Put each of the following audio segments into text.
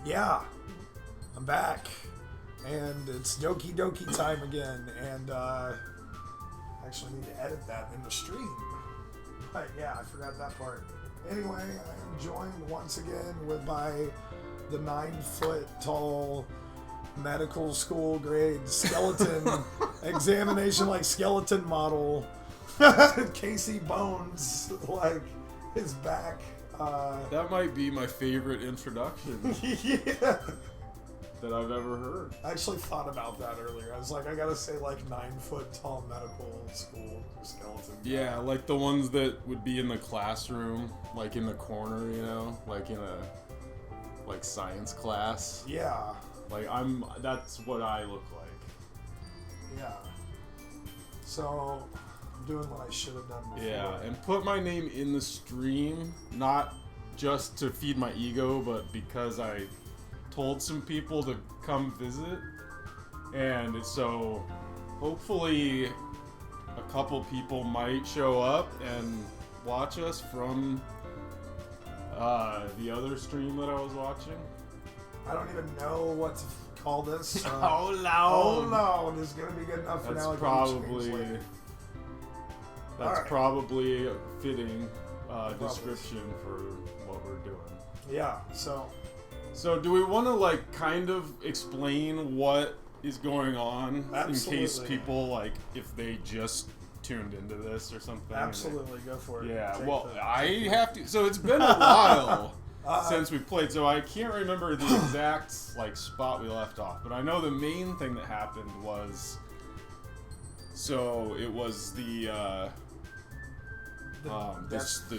Yeah, I'm back, and it's Doki Doki time again, and I actually need to edit that in the stream. But yeah, I forgot that part. Anyway, I am joined once again by the 9-foot tall medical school grade skeleton examination like skeleton model Casey Bones, like his back. That might be my favorite introduction Yeah. that I've ever heard. I actually thought about that earlier. I was like, I gotta say like 9-foot tall medical school skeleton. Yeah, like the ones that would be in the classroom, like in the corner, you know, like in a science class. Yeah. Like that's what I look like. Yeah. So I'm doing what I should have done before. Yeah, and put my name in the stream, not just to feed my ego, but because I told some people to come visit, and so hopefully a couple people might show up and watch us from the other stream that I was watching. I don't even know what to call this. Oh no! Oh no! This is gonna be good enough for That's now. probably a fitting description for what we're doing. Yeah. So do we want to like kind of explain what is going on Absolutely. in case people if they just tuned into this or something? Absolutely, go for it. Yeah. Take Well, the- I have to. So it's been a while since we played, so I can't remember the exact spot we left off. But I know the main thing that happened was. So it was the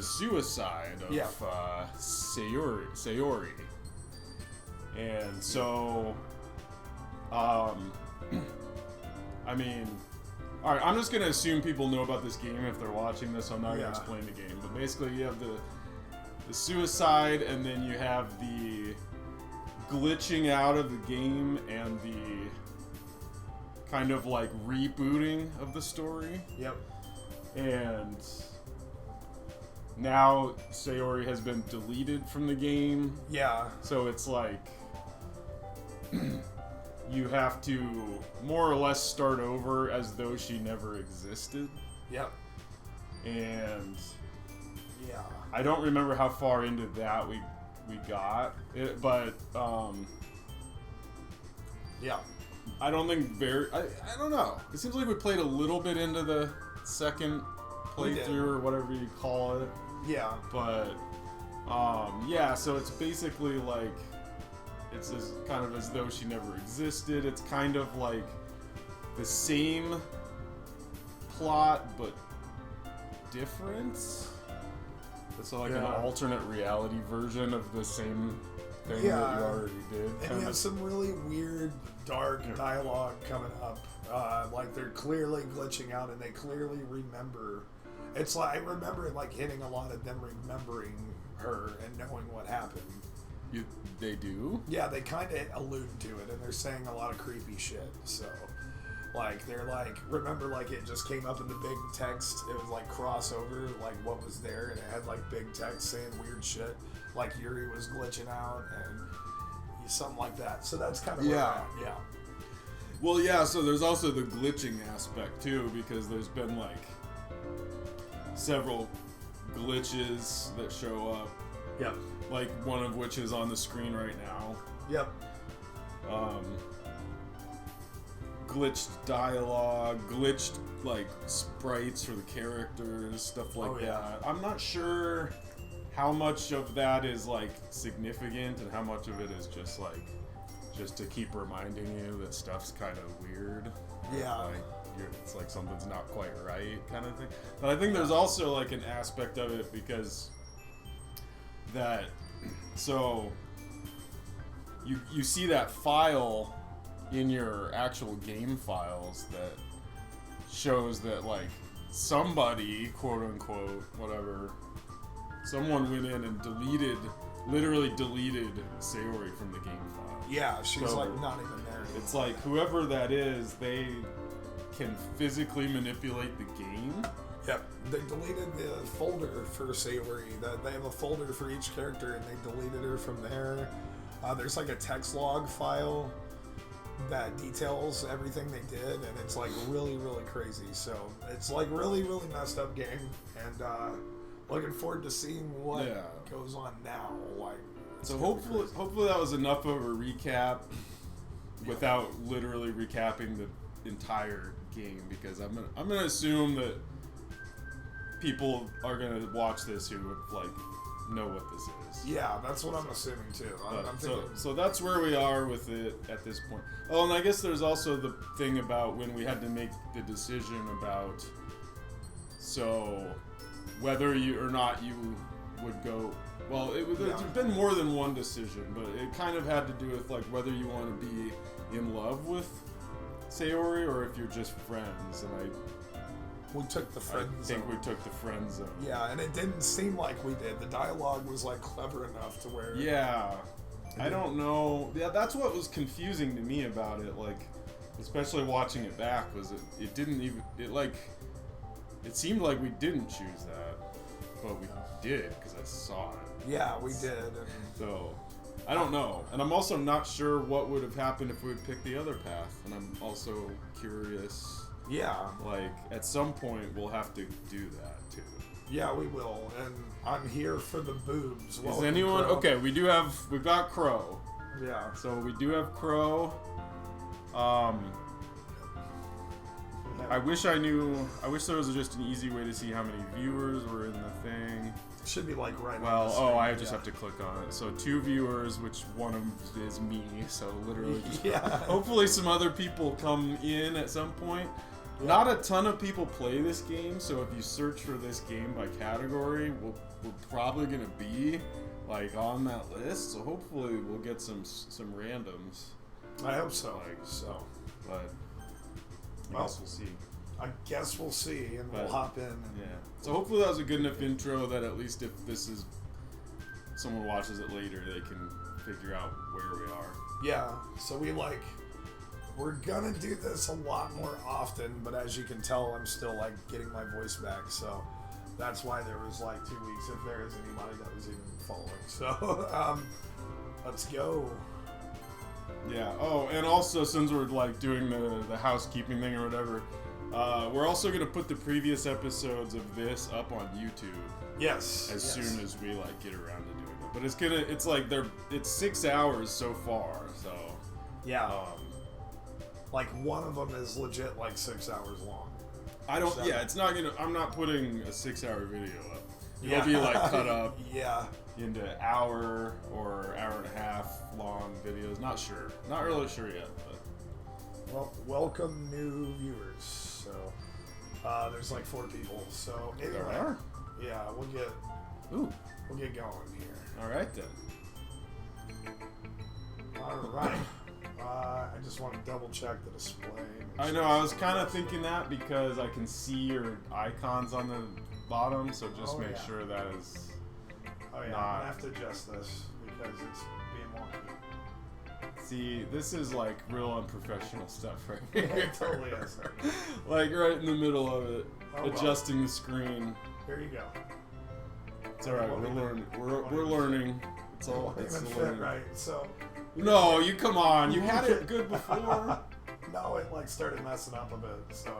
suicide of Sayori. And so, I mean, all right, I'm just going to assume people know about this game if they're watching this. I'm not going to explain the game. But basically, you have the suicide, and then you have the glitching out of the game and the kind of rebooting of the story. Yep. And now Sayori has been deleted from the game. Yeah. So it's you have to more or less start over as though she never existed. Yep. And yeah, I don't remember how far into that we got it, but yeah. I don't think I don't know. It seems like we played a little bit into the second playthrough or whatever you call it. Yeah. But yeah, so it's basically it's kind of as though she never existed. It's kind of like the same plot but different. It's an alternate reality version of the same thing that you already did. And we have some really weird, dark dialogue coming up. They're clearly glitching out and they clearly remember. It's I remember it hitting a lot of them remembering her and knowing what happened. They do? Yeah, they kind of allude to it, and they're saying a lot of creepy shit. So, they're remember, it just came up in the big text. It was crossover, what was there, and it had big text saying weird shit, Yuri was glitching out and something like that. So that's kind of where we're at. Yeah. Well, yeah. So there's also the glitching aspect too, because there's been several glitches that show up. Yep. One of which is on the screen right now. Yep. Glitched dialogue, glitched sprites for the characters, stuff like that. I'm not sure how much of that is significant and how much of it is just to keep reminding you that stuff's kind of weird. Yeah. It's something's not quite right kind of thing. But I think there's also an aspect of it because so you see that file in your actual game files that shows that somebody, quote unquote, whatever, someone went in and literally deleted Sayori from the game file. Yeah, she's So, not even there. It's whoever that is, they can physically manipulate the game. Yep, they deleted the folder for Sayori. They have a folder for each character, and they deleted her from there. there's like a text log file that details everything they did, and it's like really, really crazy. So it's like really, really messed up game, and looking forward to seeing what goes on now. Like, so hopefully that was enough of a recap without literally recapping the entire game, because I'm gonna assume that people are gonna watch this who would like know what this is. Yeah, that's what I'm assuming too. I'm thinking... So that's where we are with it at this point. Oh, and I guess there's also the thing about when we had to make the decision about whether you or not you would go. Well, there's been more than one decision, but it kind of had to do with like whether you want to be in love with Sayori or if you're just friends. And we took the friend zone. I think we took the friend zone. Yeah, and it didn't seem like we did. The dialogue was like clever enough to where... Yeah. I don't know. Yeah, that's what was confusing to me about it. Like, especially watching it back, was it didn't even... It seemed like we didn't choose that, but we did because I saw it. Yeah, we did. So, I don't know. And I'm also not sure what would have happened if we had picked the other path. And I'm also curious... Yeah. Like, at some point, we'll have to do that, too. Yeah, we will. And I'm here for the boobs. Is anyone... Crow. Okay, we've got Crow. Yeah. So, we do have Crow. I wish there was just an easy way to see how many viewers were in the thing. It should be like right on the screen. I just have to click on it. So 2 viewers, which one of them is me. So literally just hopefully some other people come in at some point. Yeah. Not a ton of people play this game, so if you search for this game by category, we're probably gonna be like on that list. So hopefully we'll get some randoms. I hope so. But I guess we'll see. I guess we'll see, and we'll hop in. Yeah. So hopefully that was a good enough intro that at least if someone watches it later, they can figure out where we are. Yeah. So we're gonna do this a lot more often, but as you can tell, I'm still like getting my voice back. So that's why there was like 2 weeks, if there is anybody that was even following. So let's go. Yeah. Oh, and also since we're like doing the housekeeping thing or whatever, we're also gonna put the previous episodes of this up on YouTube. Yes. As soon as we like get around to doing it, but it's 6 hours so far. So yeah. Like one of them is legit like 6 hours long. It's not gonna. I'm not putting a 6-hour video up. It'll be like cut up. Yeah. Into hour or hour and a half long videos. Not sure. Not really sure yet. But well, welcome new viewers. So there's like 4 people. So anyway, there are. Yeah, we'll get going here. All right then. All right. I just want to double check the display. I know. I was kind of thinking that because I can see your icons on the bottom, so just make sure that is. Oh yeah, I'm gonna have to adjust this because it's being wonky. See, this is like real unprofessional stuff right here. It totally is. Like right in the middle of it, adjusting the screen. Here you go. It's all right. We're learning. We're learning. It's all. It's even fit right. So. No, you come on. You had it good before. No, it like started messing up a bit. So.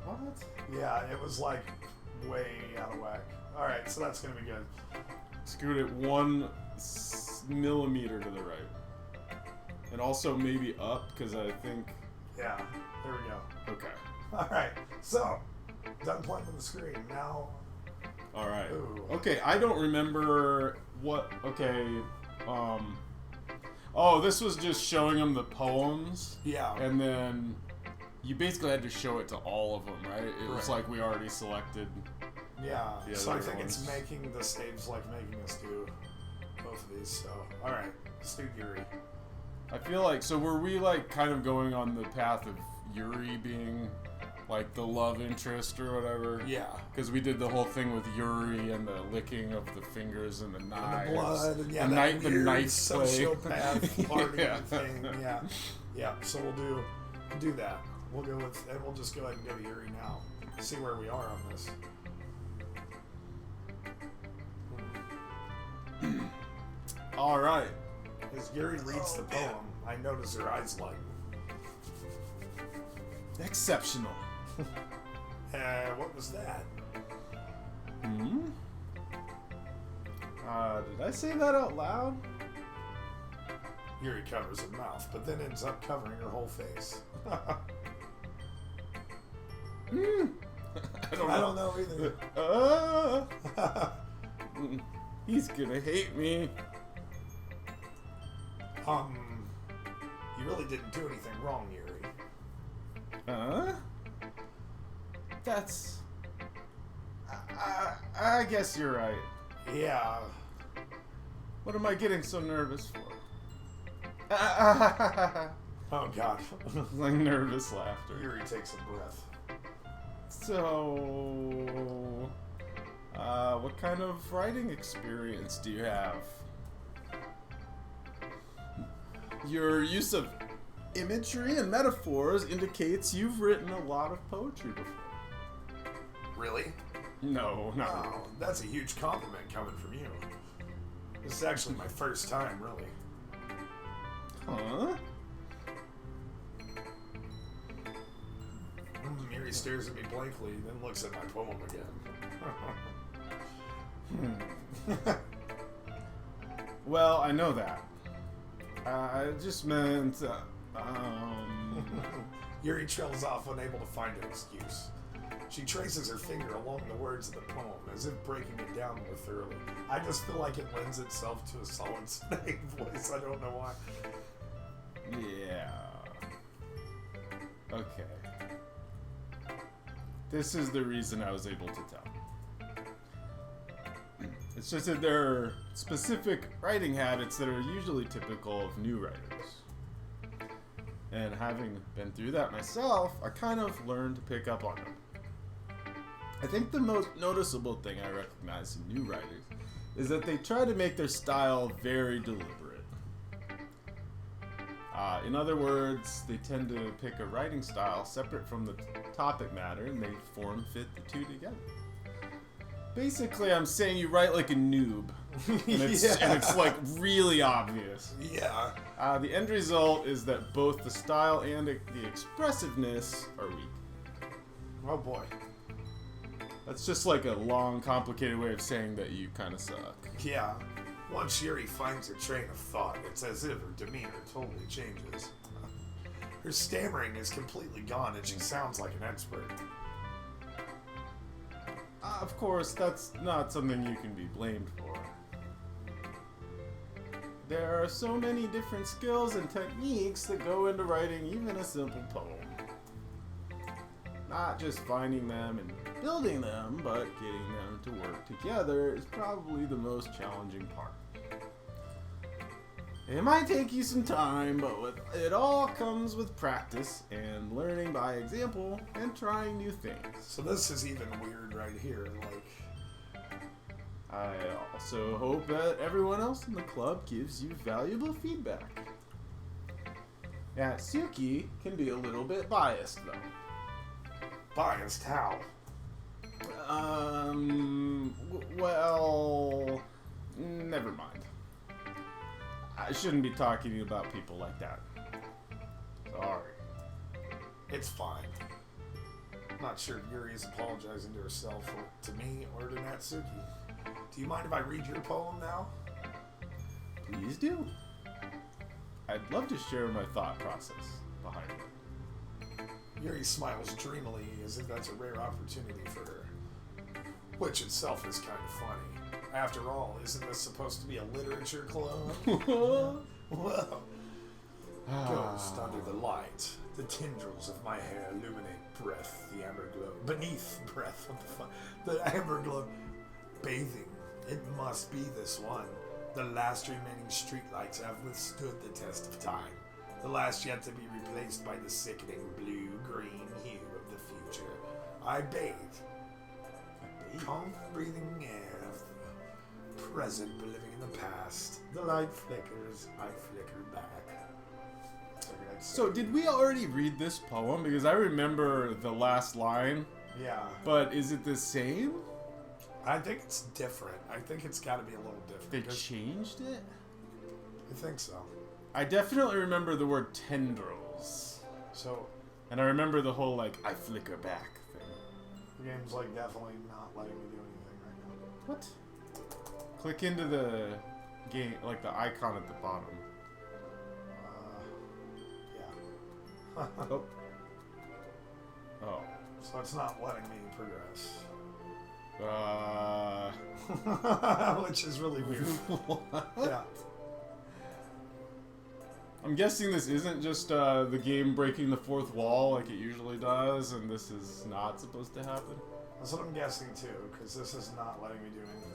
What? Yeah, it was like way out of whack. All right, so that's gonna be good. Scoot it 1 millimeter to the right, and also maybe up because I think. Yeah, there we go. Okay. All right, so done playing with the screen now. All right. Ooh. Okay, I don't remember what. Okay. Oh, this was just showing them the poems. Yeah. And then you basically had to show it to all of them, right? It was like we already selected. Yeah. So I think ones. it's making the saves like making us do both of these. So all right, let's do Yuri. I feel like were we like kind of going on the path of Yuri being like the love interest or whatever? Yeah. Because we did the whole thing with Yuri and the licking of the fingers and the knives. And the blood and the knife sociopath party thing. Yeah. Yeah. So we'll do that. We'll go with, and we'll just go ahead and go to Yuri now. See where we are on this. All right. As Yuri reads the poem, I notice her eyes lighten. Exceptional. What was that? Hmm? Did I say that out loud? Yuri covers her mouth, but then ends up covering her whole face. Hmm. I don't know either. He's gonna hate me. You really didn't do anything wrong, Yuri. That's... I guess you're right. Yeah. What am I getting so nervous for? Oh, God. Like nervous laughter. Yuri takes a breath. So... what kind of writing experience do you have? Your use of imagery and metaphors indicates you've written a lot of poetry before. Really? No, not really. Oh, that's a huge compliment coming from you. This is actually my first time, really. Huh? Yuri stares at me blankly, then looks at my poem again. Well, I know that. I just meant, Yuri trails off, unable to find an excuse. She traces her finger along the words of the poem, as if breaking it down more thoroughly. I just feel like it lends itself to a solid snake voice. I don't know why. Yeah. Okay. This is the reason I was able to tell. It's just that there are specific writing habits that are usually typical of new writers. And having been through that myself, I kind of learned to pick up on them. I think the most noticeable thing I recognize in new writers is that they try to make their style very deliberate. In other words, they tend to pick a writing style separate from the topic matter and they fit the two together. Basically, I'm saying you write like a noob, and it's like really obvious. Yeah. The end result is that both the style and the expressiveness are weak. Oh boy. That's just like a long, complicated way of saying that you kind of suck. Yeah. Once Yuri finds her train of thought, it's as if her demeanor totally changes. Her stammering is completely gone and she sounds like an expert. Of course, that's not something you can be blamed for. There are so many different skills and techniques that go into writing even a simple poem. Not just finding them and building them, but getting them to work together is probably the most challenging part. It might take you some time, but it all comes with practice and learning by example and trying new things. So this is even weird right here, like... I also hope that everyone else in the club gives you valuable feedback. Suki can be a little bit biased, though. Biased? How? Well, never mind. I shouldn't be talking about people like that. Sorry. It's fine. I'm not sure if Yuri is apologizing to herself or to me or to Natsuki. Do you mind if I read your poem now? Please do. I'd love to share my thought process behind it. Yuri smiles dreamily as if that's a rare opportunity for her. Which itself is kind of funny. After all, isn't this supposed to be a literature club? Well, ghost under the light. The tendrils of my hair illuminate breath, the amber glow. Beneath breath of the amber glow. Bathing. It must be this one. The last remaining streetlights have withstood the test of time. The last yet to be replaced by the sickening blue-green hue of the future. I bathe. Calm breathing air of the present, but living in the past. The light flickers, I flicker back. So did we already read this poem? Because I remember the last line. Yeah. But is it the same? I think it's different. I think it's got to be a little different. They changed it? I think so. I definitely remember the word tendrils. So And I remember the whole, like, I flicker back thing. the game's like definitely not letting me do anything right now. What? Click into the game, like the icon at the bottom. Yeah. Oh. Oh. So it's not letting me progress. Which is really weird. What? Yeah. I'm guessing this isn't just the game breaking the fourth wall like it usually does, and this is not supposed to happen. That's what I'm guessing too, because this is not letting me do anything.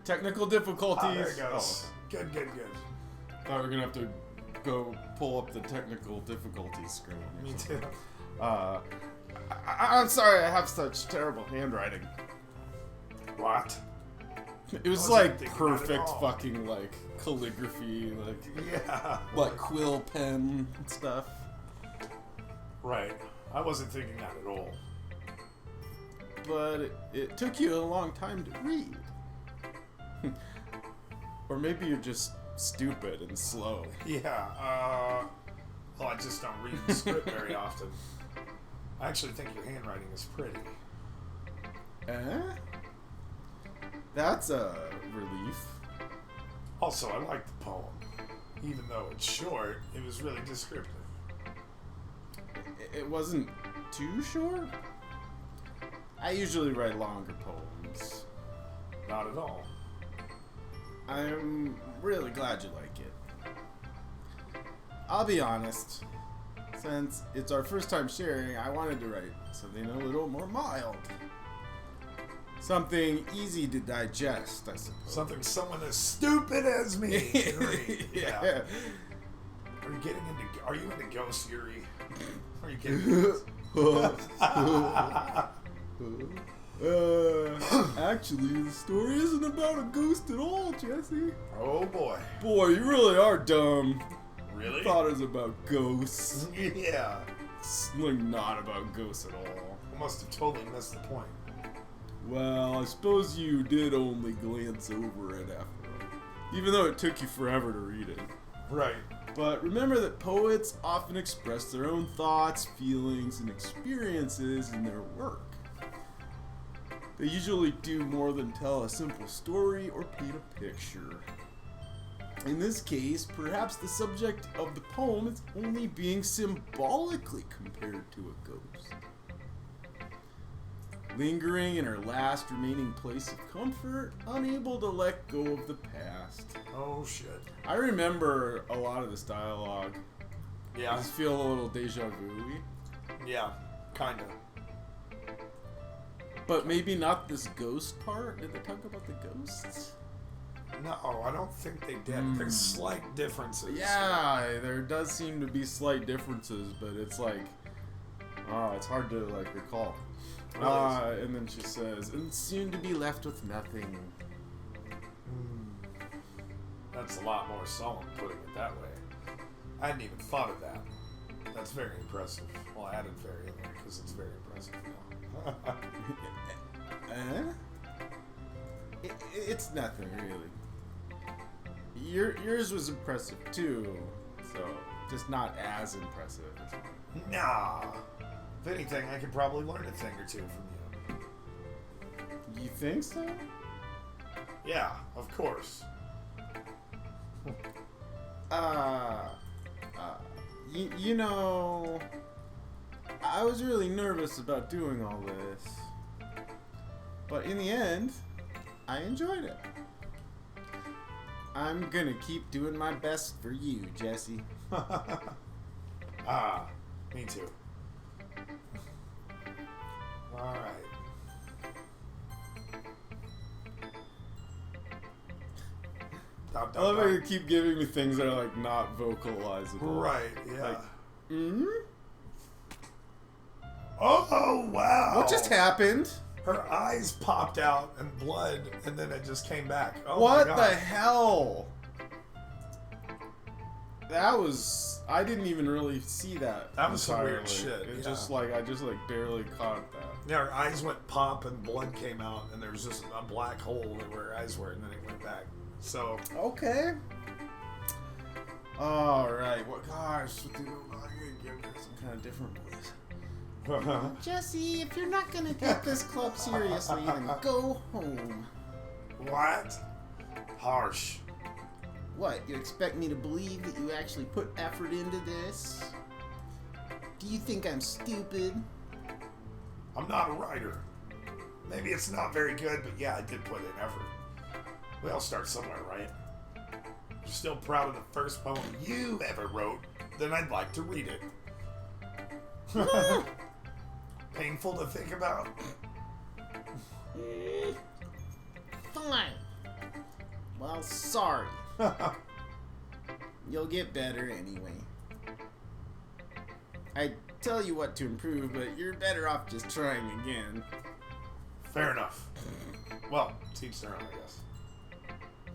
Technical difficulties. There it goes. Oh, Good. thought we were gonna have to go pull up the technical difficulties screen. Me too. I'm sorry, I have such terrible handwriting. What? It was I wasn't like thinking that at perfect all. fucking like calligraphy, like Yeah. like quill pen and stuff. Right. I wasn't thinking that at all. But it took you a long time to read. Or maybe you're just stupid and slow. Yeah. Well, I just don't read the script very often. I actually think your handwriting is pretty. That's a relief. Also, I like the poem. Even though it's short, it was really descriptive. It wasn't too short. I usually write longer poems. Not at all. I'm really glad you like it. I'll be honest. Since it's our first time sharing, I wanted to write something a little more mild. Something easy to digest, I suppose. Something someone as stupid as me can read. Yeah. Are you into ghosts, Yuri? Are you kidding? Actually, the story isn't about a ghost at all, Jesse. Oh boy. Boy, you really are dumb. Really? Thought it was about ghosts. Yeah. It's like not about ghosts at all. I must have totally missed the point. Well, I suppose you did only glance over it after all. Even though it took you forever to read it. Right. But remember that poets often express their own thoughts, feelings, and experiences in their work. They usually do more than tell a simple story or paint a picture. In this case, perhaps the subject of the poem is only being symbolically compared to a ghost. Lingering in her last remaining place of comfort, unable to let go of the past. Oh shit. I remember a lot of this dialogue. I Yeah. just feel a little deja vu-y. Yeah. Kinda. But maybe not this ghost part. Did they talk about the ghosts? No, I don't think they did. There's slight differences. Yeah, there does seem to be slight differences, but it's like, it's hard to like recall. And then she says, and soon to be left with nothing. That's a lot more solemn putting it that way. I hadn't even thought of that. That's very impressive. Well, I added very in there because it's very impressive now. It's nothing really. Yours was impressive too, so just not as impressive as mine. Nah. If anything, I could probably learn a thing or two from you. You think so? Yeah, of course. You know, I was really nervous about doing all this, but in the end, I enjoyed it. I'm gonna keep doing my best for you, Jesse. Me too. Alright. I love how you keep giving me things that are like not vocalizable. Right, yeah. Like, Oh, wow. What just happened? Her eyes popped out and blood, and then it just came back. Oh What my the God. hell? That was... I didn't even really see that. That was some weird entirely. shit, It's yeah. just like, I just like barely caught that. Yeah, her eyes went pop and blood came out, and there was just a black hole where her eyes were, and then it went back. So. Okay. Alright, what gosh, I'm gonna give her some kind of different voice. Jesse, if you're not gonna take this club seriously, then go home. What? Harsh. What, you expect me to believe that you actually put effort into this? Do you think I'm stupid? I'm not a writer. Maybe it's not very good, but yeah, I did put in effort. We all start somewhere, right? If you're still proud of the first poem you ever wrote, then I'd like to read it. Painful to think about? Fine. Well, sorry. You'll get better anyway. I'd tell you what to improve, but you're better off just trying again. Fair enough. Well, teach their own, I guess.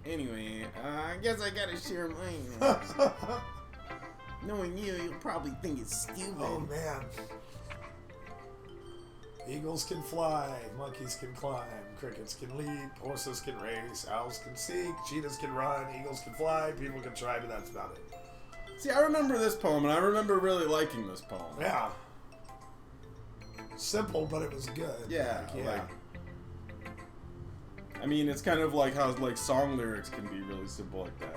Anyway, I guess I gotta share mine. Knowing you'll probably think it's stupid. Oh, man. Eagles can fly, monkeys can climb, crickets can leap, horses can race, owls can seek, cheetahs can run, eagles can fly, people can try, but that's about it. See, I remember this poem, and I remember really liking this poem. Yeah. Simple, but it was good. Yeah, Yeah. I mean, it's kind of like how like song lyrics can be really simple like that.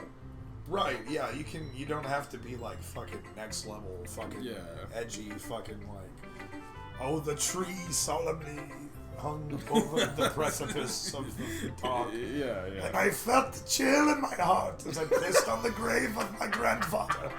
Right, yeah, you don't have to be like fucking next level, fucking edgy, fucking like, oh, the tree solemnly hung over the precipice of the top. Yeah. And I felt the chill in my heart as I pissed on the grave of my grandfather.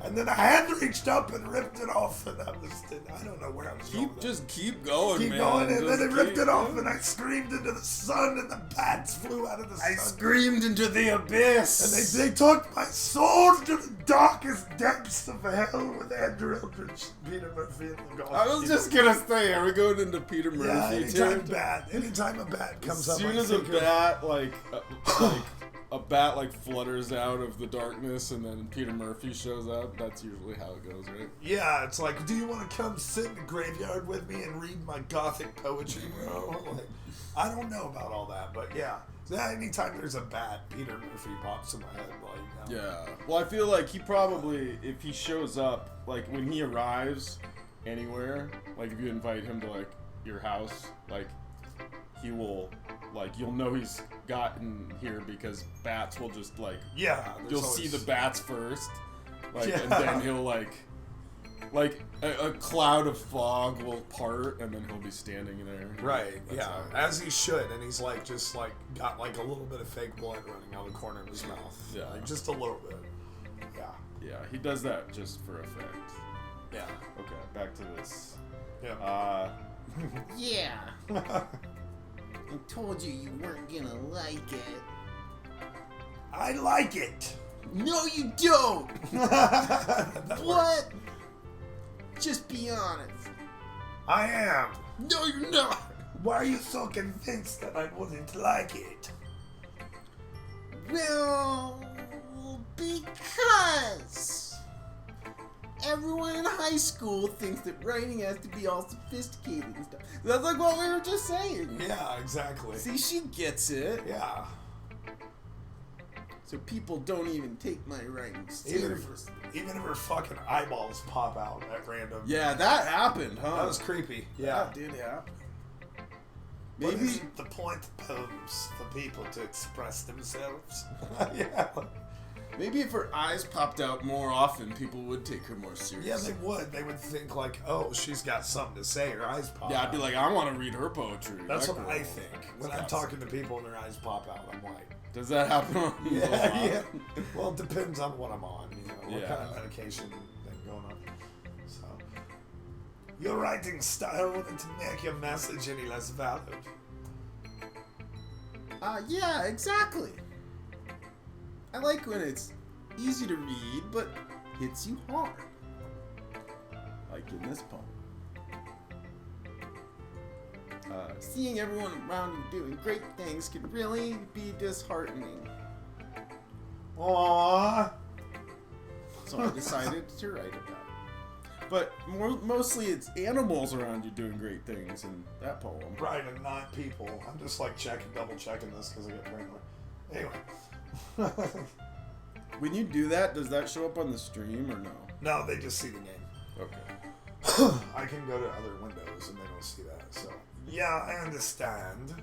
And then a hand reached up and ripped it off, and that was it. I don't know where I was going. Just keep going, Keep man. going, and then it ripped it off, going. and I screamed into the sun, and the bats flew out of the sun. I screamed into the abyss. And they took my soul to the darkest depths of hell with Andrew Eldridge, Peter Murphy, and the I was just gonna say, are we going into Peter Murphy? Yeah, anytime too? anytime a bat comes up. As soon as a bat a bat like flutters out of the darkness, and then Peter Murphy shows up. That's usually how it goes, right? Yeah, it's like, do you want to come sit in the graveyard with me and read my gothic poetry, bro? Like, I don't know about all that, but yeah. So anytime there's a bat, Peter Murphy pops in my head. Like, Yeah. Well, I feel like he probably, if he shows up, like when he arrives anywhere, like if you invite him to like your house, like he will, like you'll know he's gotten here because bats will just like you'll see the bats first, like and then he'll like a cloud of fog will part and then he'll be standing there. Right, as he should, and he's like just like got like a little bit of fake blood running out of the corner of his mouth. Yeah, like just a little bit. Yeah, he does that just for effect. Yeah. Okay, back to this. Yeah. Yeah. I told you you weren't gonna like it. I like it. No, you don't. What? Just be honest. I am. No, you're not. Why are you so convinced that I wouldn't like it? Well, because everyone in high school thinks that writing has to be all sophisticated and stuff. That's like what we were just saying. Yeah, exactly. See, she gets it. Yeah. So people don't even take my writing seriously. Even if her fucking eyeballs pop out at random. Yeah, that happened, huh? That was creepy. Yeah. That did happen. Maybe isn't the point of poems for people to express themselves. Yeah. Maybe if her eyes popped out more often, people would take her more seriously. Yeah, they would. They would think like, oh, she's got something to say. Her eyes pop out. Yeah, I'd be like, I want to read her poetry. That's that what girl. I think. When I'm talking to people and their eyes pop out, I'm like, does that happen on yeah. Well, it depends on what I'm on, you know, what Yeah. kind of medication thing going on. So, your writing style wouldn't make your message any less valid. Yeah, exactly. I like when it's easy to read, but hits you hard. Like in this poem. Seeing everyone around you doing great things can really be disheartening. Aww. So I decided to write about it. But mostly it's animals around you doing great things in that poem. Right, and not people. I'm just like double checking this because I get paranoid. Anyway. When you do that, does that show up on the stream or no? No, they just see the game. Okay. I can go to other windows and they don't see that. So yeah, I understand.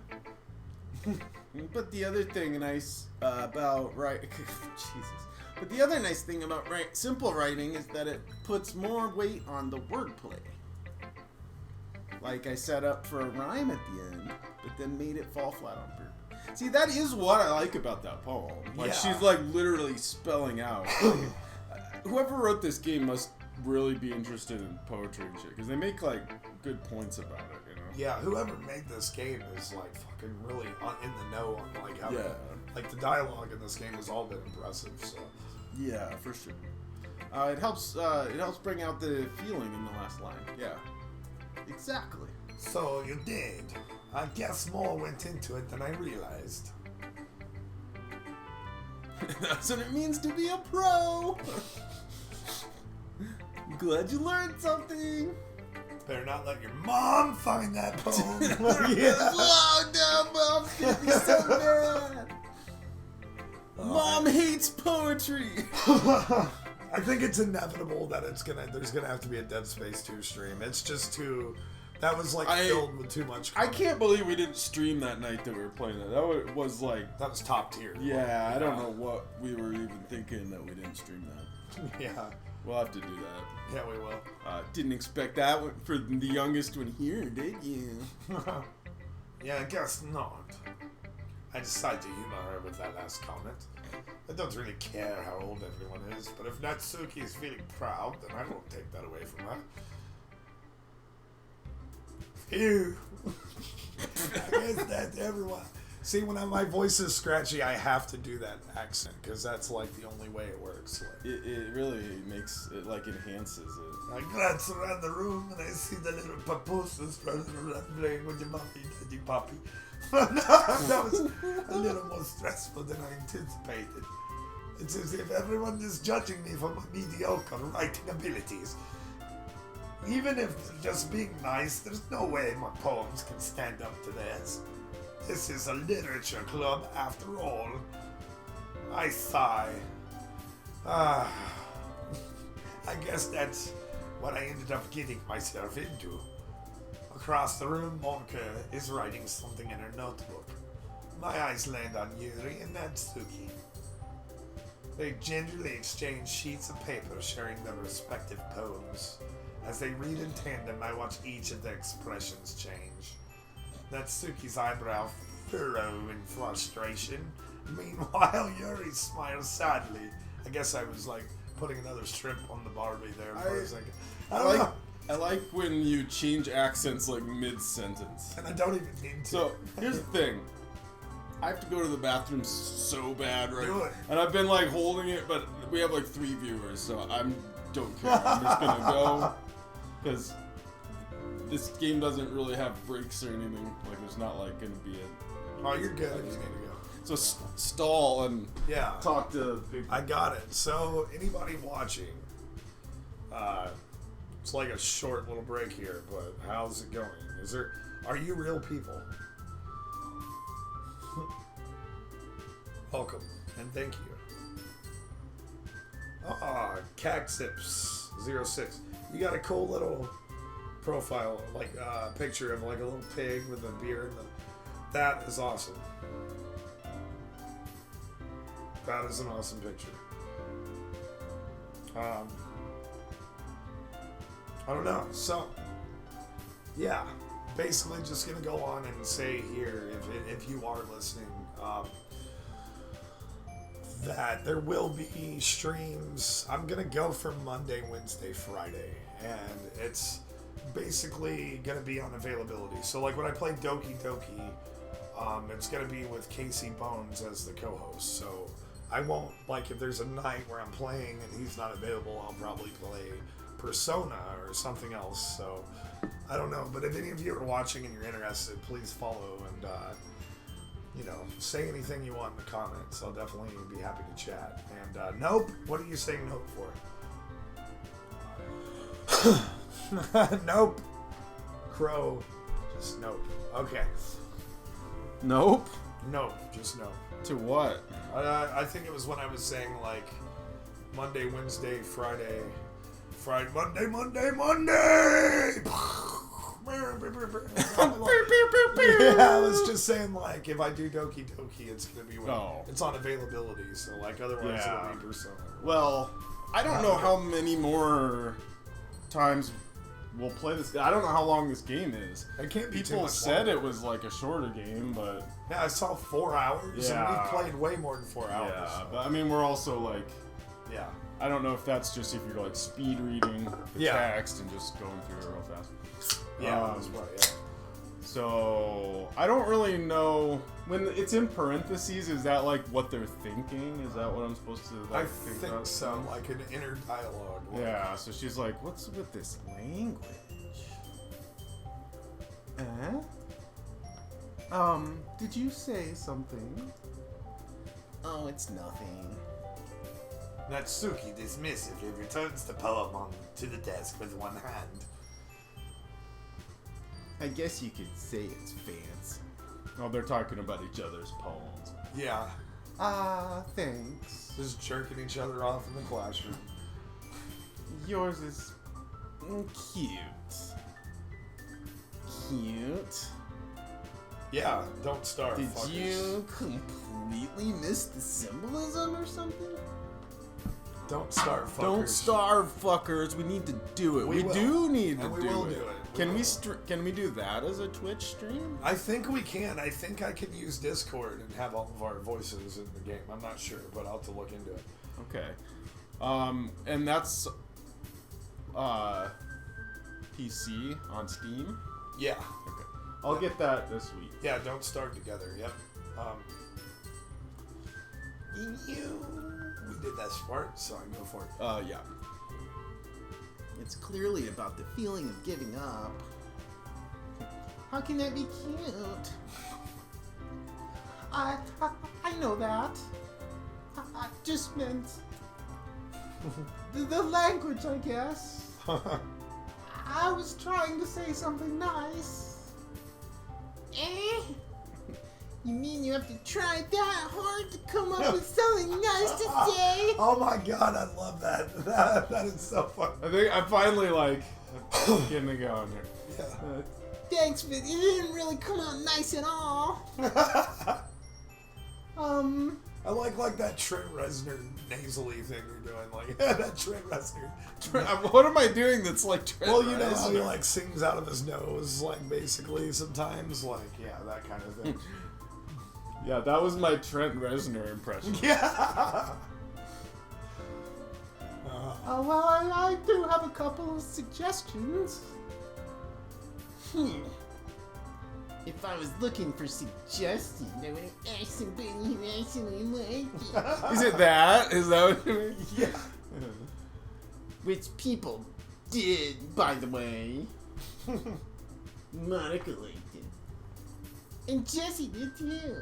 But the other thing nice about Jesus. But the other nice thing about simple writing is that it puts more weight on the wordplay. Like I set up for a rhyme at the end, but then made it fall flat on purpose. See, that is what I like about that poem. Like, Yeah. she's like literally spelling out. Whoever wrote this game must really be interested in poetry and shit, because they make like good points about it, you know? Yeah, whoever made this game is like fucking really in the know on like how like the dialogue in this game has all been impressive. So Yeah, for sure. It helps bring out the feeling in the last line. Yeah. Exactly. So you did. I guess more went into it than I realized. That's what it means to be a pro. Glad you learned something. Better not let your mom find that poem. Oh no, Mom's gonna be so mad. Mom hates poetry. I think it's inevitable that there's gonna have to be a Dead Space 2 stream. It's just too. That was like filled with too much. I can't believe we didn't stream that night that we were playing that. That was like. That was top tier. Yeah, I don't know what we were even thinking that we didn't stream that. Yeah. We'll have to do that. Yeah, we will. Didn't expect that one for the youngest one here, did you? Yeah, I guess not. I decided to humor her with that last comment. I don't really care how old everyone is, but if Natsuki is feeling proud, then I won't take that away from her. Phew. I guess that's everyone. See, when my voice is scratchy, I have to do that accent, because that's like the only way it works. Like, It really makes it, like, enhances it. I glance around the room and I see the little papooses running around playing with your mommy, daddy, poppy. That was a little more stressful than I anticipated. It's as if everyone is judging me for my mediocre writing abilities. Even if they're just being nice, there's no way my poems can stand up to theirs. This is a literature club after all. I sigh. I guess that's what I ended up getting myself into. Across the room, Monka is writing something in her notebook. My eyes land on Yuri and Natsuki. They gingerly exchange sheets of paper sharing their respective poems. As they read in tandem, I watch each of their expressions change. Natsuki's eyebrow furrow in frustration. Meanwhile, Yuri smiles sadly. I guess I was like putting another shrimp on the Barbie there for a second. I don't know. I like when you change accents like mid-sentence. And I don't even need to. So, here's the thing. I have to go to the bathroom so bad right Do now. it. And I've been like holding it, but we have like 3 viewers, so don't care. I'm just gonna go. Because this game doesn't really have breaks or anything. Like, there's not like gonna be a... Oh, you're good. I just need to go. So stall and Yeah. talk to people. I got it. So, anybody watching, it's like a short little break here, but how's it going? Are you real people? Welcome, and thank you. Cactips06. You got a cool little profile, like a picture of like a little pig with a beard. That is awesome. That is an awesome picture. I don't know. So, yeah, basically just gonna go on and say here, if you are listening, that there will be streams. I'm gonna go for Monday, Wednesday, Friday, and it's basically gonna be on availability. So, like when I play Doki Doki, it's gonna be with Casey Bones as the co-host. So I won't, like, if there's a night where I'm playing and he's not available, I'll probably play Persona or something else. So I don't know, but if any of you are watching and you're interested, please follow and say anything you want in the comments. I'll definitely be happy to chat. And nope, what are you saying nope for? Nope. Crow. Just nope. Okay. Nope. Nope. Just nope. To what? I think it was when I was saying like Monday, Wednesday, Friday, Monday. Yeah, I was just saying like if I do Doki Doki, it's gonna be when it's on availability. So like otherwise it'll be Persona. Well, I don't know how many more times we'll play this. I don't know how long this game is. It can't be too People much said longer. it was like a shorter game, but Yeah, I saw 4 hours, and Yeah. we played way more than 4 hours. yeah. so. But I mean, we're also like, Yeah. I don't know if that's just if you're like speed reading the text and just going through it real fast. Yeah, that's right, yeah. So I don't really know when it's in parentheses. Is that like what they're thinking? Is that what I'm supposed to like I think think about? so, like an inner dialogue. Like, Yeah. So she's like, "What's with this language?" Did you say something? Oh, it's nothing. Natsuki dismissively returns the poem to the desk with one hand. I guess you could say it's fancy. Oh, they're talking about each other's poems. Yeah. Thanks. Just jerking each other off in the classroom. Yours is cute. Cute. Yeah, don't starve. Did fuckers. you completely miss the symbolism or something? Don't starve, fuckers. Don't starve, fuckers. We need to do it. We We will. do need to And we do will it. do it. We Can we will. can we do that as a Twitch stream? I think we can. I think I can use Discord and have all of our voices in the game. I'm not sure, but I'll have to look into it. Okay. And that's PC on Steam. Yeah. Okay. I'll get that this week. Yeah, don't starve together. Yep. We did that part, so I go for it. Yeah. It's clearly about the feeling of giving up. How can that be cute? I know that. I just meant the language, I guess. I was trying to say something nice. You mean you have to try that hard to come up with something nice to say? Oh my god, I love that. That is so fun. I think I'm finally like getting it going here. Yeah. Thanks, but it didn't really come out nice at all. I like that Trent Reznor nasally thing you're doing. Like that Trent Reznor. What am I doing that's like Trent Well, you know how he Reznor? like sings out of his nose, like basically sometimes, like yeah, that kind of thing. Yeah, that was my Trent Reznor impression. Yeah. Well, I do have a couple of suggestions. If I was looking for suggestions, I would have asked somebody who actually liked it. Is it that? Is that what you mean? Yeah. Which people did, by the way. Monica liked it. And Jesse did too.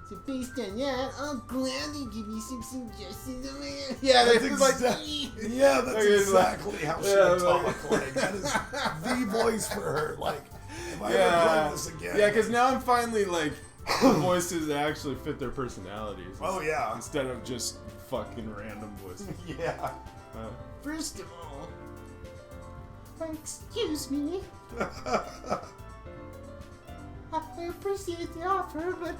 So based on that, I'll gladly give you some suggestions. Yeah, That's it's like Yeah, that's Okay, exactly how she yeah, would talk. like- Like that is the voice for her. Like, if I ever yeah, play this again. yeah. Because now I'm finally like the voices that actually fit their personalities. Oh yeah. Instead of just fucking random voices. Yeah. First of all, excuse me. I appreciate the offer, but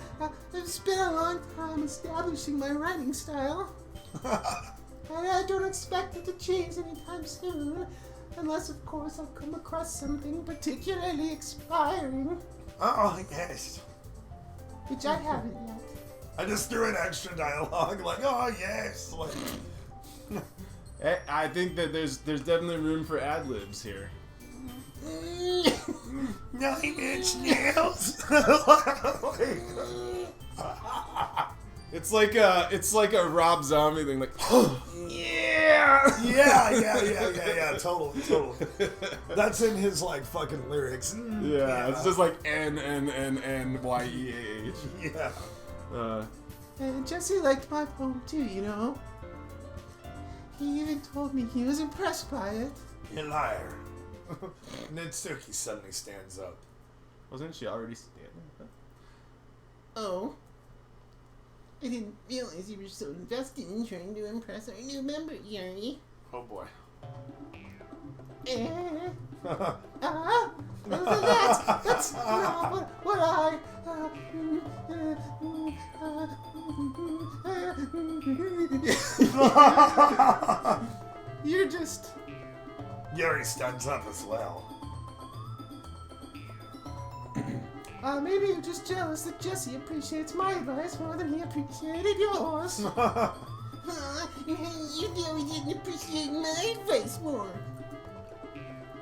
I've spent a long time establishing my writing style. And I don't expect it to change anytime soon. Unless, of course, I come across something particularly inspiring, Oh yes. which I haven't yet. I just threw in extra dialogue, like, oh yes. Like, I think that there's definitely room for ad libs here. 9-inch nails. It's like a Rob Zombie thing, like yeah. Yeah. Totally. That's in his like fucking lyrics. yeah, it's just like N-N-N-N-Y-E-A-H. Yeah. And Jesse liked my poem too, you know. He even told me he was impressed by it. You liar. Nitsuki suddenly stands up. Wasn't she already standing? Oh. I didn't realize you were so invested in trying to impress our new member, Yuri. Oh boy. That's not what I... You're just... Yuri stands up as well. Maybe you're just jealous that Jesse appreciates my advice more than he appreciated yours. You really didn't appreciate my advice more.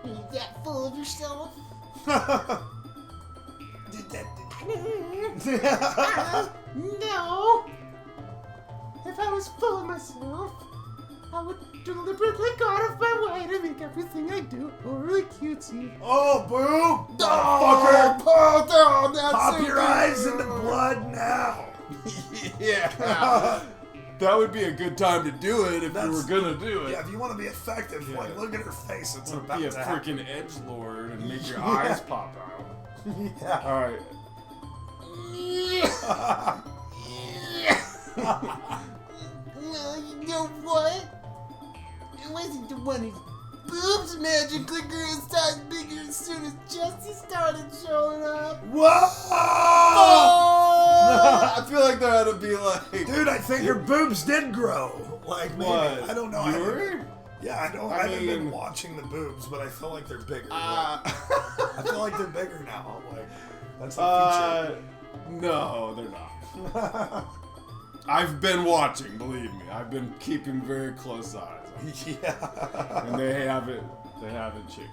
Are you that full of yourself? No. If I was full of myself, I would deliberately go out of my way to make everything I do overly cutesy. Oh, boom! Oh, Fucker! that's Pop so your good. eyes into blood now! Yeah. That would be a good time to do it if you were gonna do it. Yeah, if you want to be effective, like, look at her face. It's about Be a to happen. freaking edgelord and make your eyes pop out. Yeah. Alright. Well, you know what? It wasn't the one whose boobs magically grew a size bigger as soon as Jesse started showing up. Whoa! I feel like there had to be like... Dude, I think her boobs did grow. Like, maybe. What? I don't know. Yuri? I haven't been watching the boobs, but I feel like they're bigger. I feel like they're bigger now. Like, that's the future. No, they're not. I've been watching, believe me. I've been keeping very close eyes. Yeah. And they haven't changed.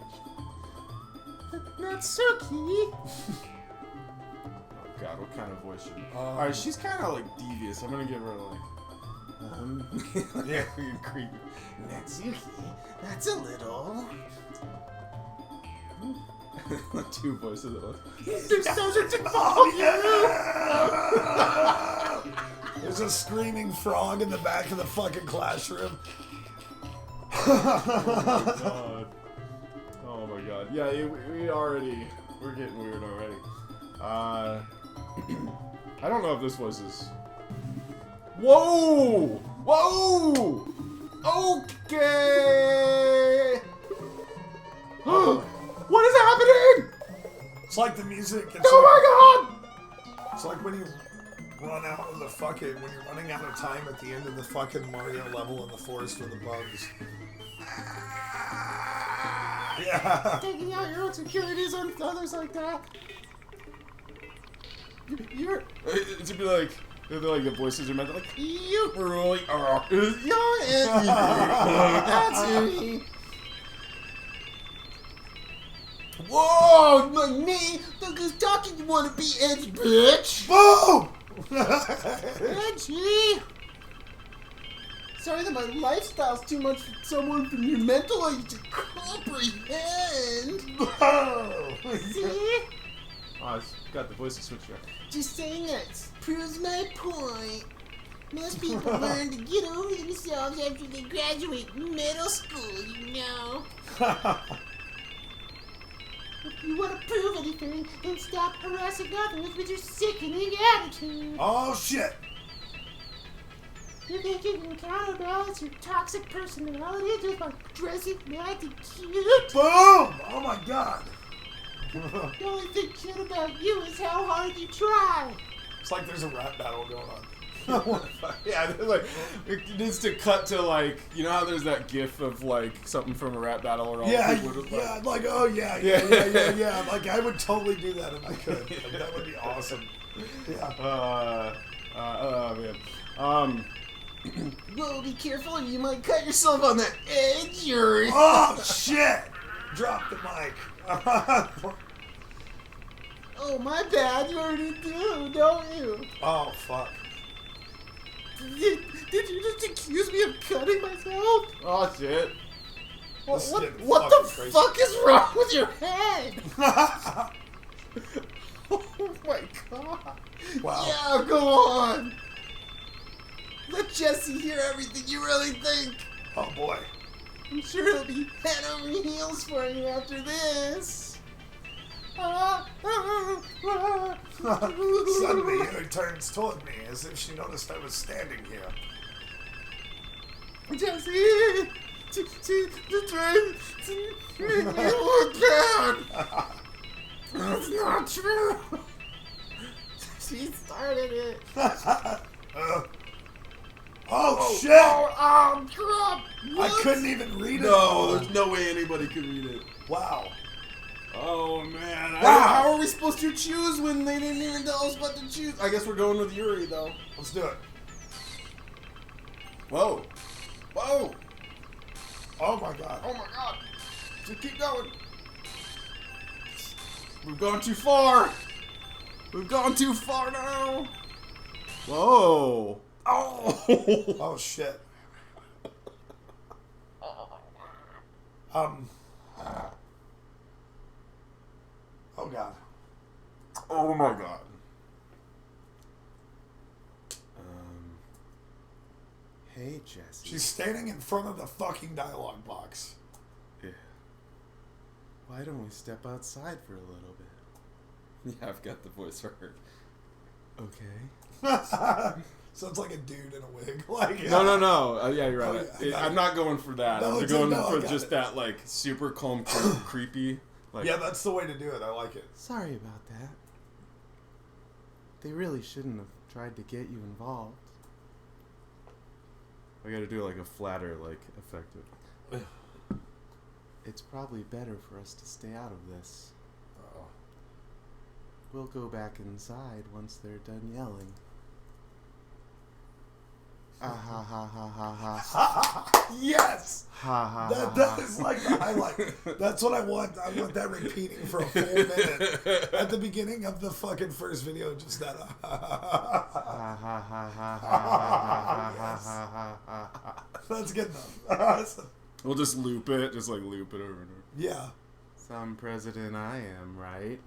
Natsuki. Oh god, what kind of voice should Alright, she's kinda like devious. I'm gonna give her like Yeah. you're creepy. Natsuki, that's a little... Two voices at once. There's so much involved. Oh, yeah! There's a screaming frog in the back of the fucking classroom. God. Oh my god. Yeah, we're getting weird already. I don't know if this voice is... Whoa! Whoa! Okay! What is happening? It's like the music. Oh my god! It's like when you run out of the fucking, when you're running out of time at the end of the fucking Mario level in the forest with the bugs. Yeah. Taking out your own securities on others like that. You're... It should be like... the voices are meant to like... You really are... You're it. That's me. Whoa, like me? Look who's talking. You want to be edgy, bitch? Boom! Edgy. Sorry that my lifestyle's too much for someone from your mental age to comprehend. See? Oh, it's got the voices switched up. Just saying that proves my point. Most people learn to get over themselves after they graduate middle school, you know. If you want to prove anything, then stop harassing others with your sickening attitude. Oh shit! You think you can counterbalance your toxic personality just by dressing nice and cute? Boom! Oh my god! The only thing cute about you is how hard you try. It's like there's a rap battle going on. Yeah, like it needs to cut to like, you know how there's that gif of like something from a rap battle or all Yeah, people just yeah, like, oh yeah, yeah. Like, I would totally do that if I could. Like, that would be awesome. Yeah. Man. Whoa, be careful or you might cut yourself on that edge, or... Oh shit! Drop the mic. Oh, my bad. You already do, don't you? Oh fuck. Did you just accuse me of cutting myself? Oh shit. This is What getting the fucking crazy. fuck is wrong with your head? Oh my god. Wow. Yeah, go on. Let Jesse hear everything you really think. Oh boy. I'm sure he'll be head over heels for you after this. Suddenly, Yuri turns toward me as if she noticed I was standing here. Jesse! The train! You look bad! That's not true! She started it. Oh, shit! Oh, crap! I couldn't even read it. No, there's no way anybody could read it. Wow. Oh man! Wow. How are we supposed to choose when they didn't even tell us what to choose? I guess we're going with Yuri though. Let's do it. Whoa! Whoa! Oh my god. Oh my god! Just keep going. We've gone too far. We've gone too far now. Whoa! Oh! Oh shit. Oh god. Oh my god. Hey Jesse. She's standing in front of the fucking dialogue box. Yeah. Why don't we step outside for a little bit? Yeah, I've got the voice for her. Okay. So it's like a dude in a wig. Like No. Yeah, you're right. Oh, yeah, I'm not going for that. No, I'm it's going no, I for got just it. that, like, super calm, creepy. Like, Yeah, that's the way to do it. I like it. Sorry about that. They really shouldn't have tried to get you involved. I gotta do like a flatter, like, effective. It's probably better for us to stay out of this. Uh-oh. We'll go back inside once they're done yelling. Ah ha ha ha ha ha. Yes! Ha ha ha. That is like the highlight. That's what I want. I want that repeating for a full minute. At the beginning of the fucking first video, just that. Ha ha ha ha ha ha ha ha ha ha. That's good enough. We'll just loop it, over and over. Yeah. Some president I am, right?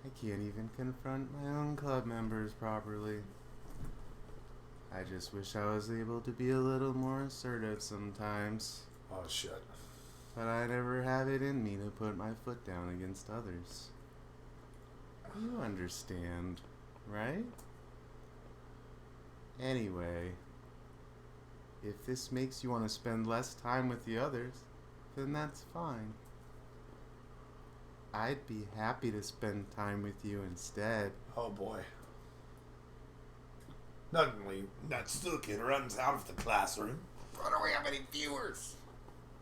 I can't even confront my own club members properly. I just wish I was able to be a little more assertive sometimes. Oh shit. But I never have it in me to put my foot down against others. You understand, right? Anyway, if this makes you want to spend less time with the others, then that's fine. I'd be happy to spend time with you instead. Oh boy. Suddenly, Natsuki runs out of the classroom. why don't we have any viewers?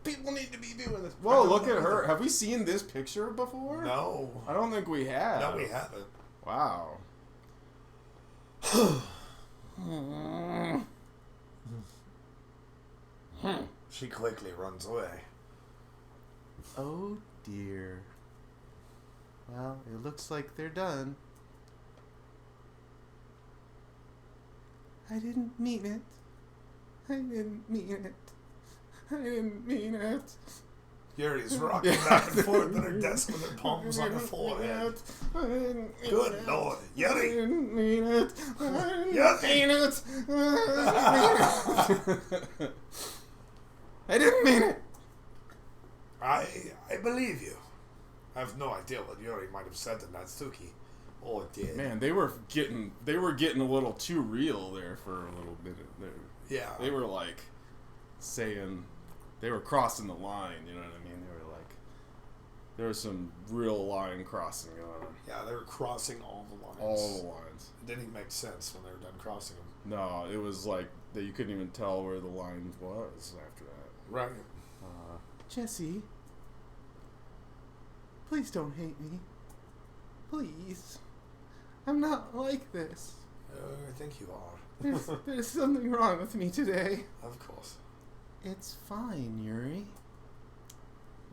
People need to be viewing this. Whoa, look at her. Have we seen this picture before? No. I don't think we have. No, we haven't. Wow. She quickly runs away. Oh dear. Well, it looks like they're done. I didn't mean it. I didn't mean it. I didn't mean it. Yuri's rocking back and forth at her desk with her palms on her forehead. I didn't mean Good it. lord. I Yuri! didn't mean it. I didn't Yuri! mean it. I didn't mean it. I believe you. I have no idea what Yuri might have said to Natsuki. Or did. Man, they were getting a little too real there for a little bit. Yeah. They were like saying they were crossing the line. You know what I mean? They were like there was some real line crossing going on. Yeah, they were crossing all the lines. All the lines. It didn't even make sense when they were done crossing them. No, it was like that you couldn't even tell where the line was after that. Right. Jesse, please don't hate me. Please. I'm not like this. I think you are. There's something wrong with me today. Of course. It's fine, Yuri.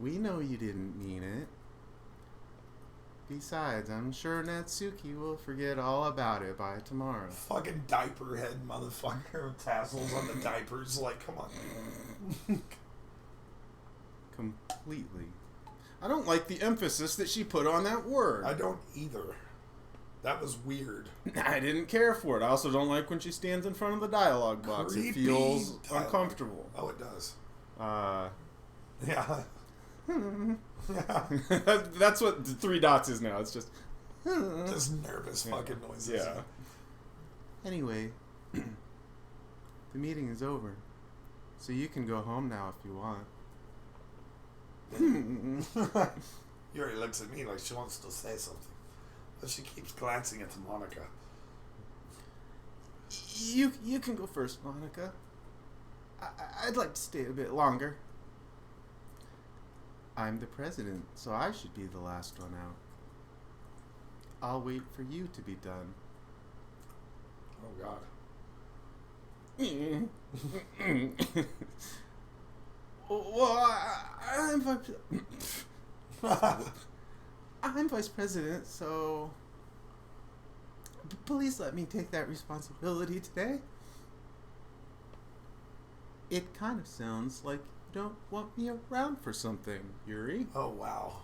We know you didn't mean it. Besides, I'm sure Natsuki will forget all about it by tomorrow. Fucking diaper head motherfucker with tassels on the diapers. Like, come on. Completely. I don't like the emphasis that she put on that word. I don't either. That was weird. I didn't care for it. I also don't like when she stands in front of the dialogue box. Creepy It feels dialogue. uncomfortable. Oh, it does. Yeah. Yeah. That's what the 3 dots is now. It's just Just nervous fucking noises. yeah. Anyway, the meeting is over, so you can go home now if you want. Yuri looks at me like she wants to say something, but she keeps glancing at Monica. You can go first, Monica. I'd like to stay a bit longer. I'm the president, so I should be the last one out. I'll wait for you to be done. Oh God. Well, I'm vice president, so please let me take that responsibility today. It kind of sounds like you don't want me around for something, Yuri. Oh wow.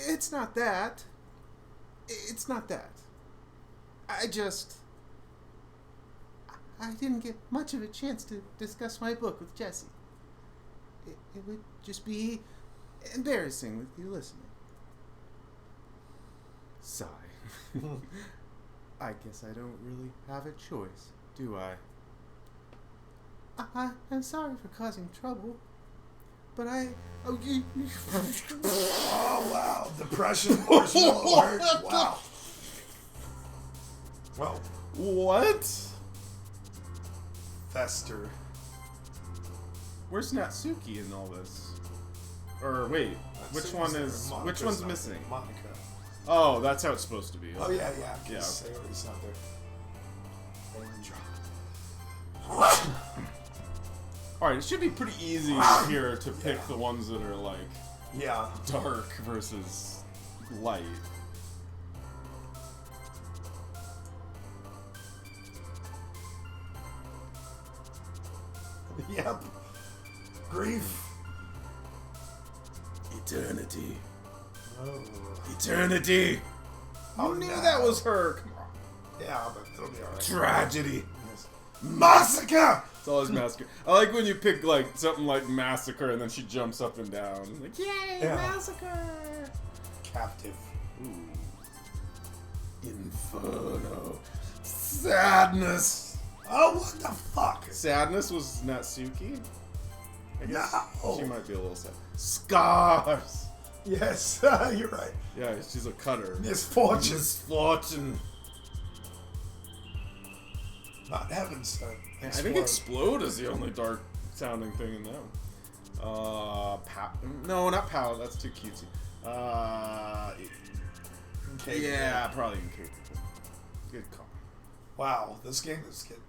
It's not that. It's not that. I didn't get much of a chance to discuss my book with Jesse. It would just be embarrassing with you listening. Sigh. I guess I don't really have a choice, do I? I'm sorry for causing trouble, but Oh wow. Depression. Marshmallow alert. Wow. Well, What? Fester. Where's Natsuki in all this? Or wait, which one is Monica's which one's not missing? there. Monica. Oh, that's how it's supposed to be. Oh yeah. Yeah. Sayori's not there. All right, it should be pretty easy here to pick the ones that are like Yeah. dark versus light. Yep. Grief. Eternity. Oh. Eternity. Oh, You knew no. that was her. Come on. Yeah, but it'll be alright. Tragedy. Yes. Massacre! It's always massacre. I like when you pick like something like massacre and then she jumps up and down. Like, yay, Yeah. massacre! Captive. ooh. Inferno. Sadness. Oh, what the fuck? Sadness was Natsuki? I guess No. she might be a little sad. Scars. Yes, you're right. Yeah, she's a cutter. Misfortune. Misfortune. Not heaven sent. I think explode is the only dark sounding thing in that one. No, not pow. That's too cutesy. Okay, Yeah, probably incapable. Good call. Wow, this game is getting...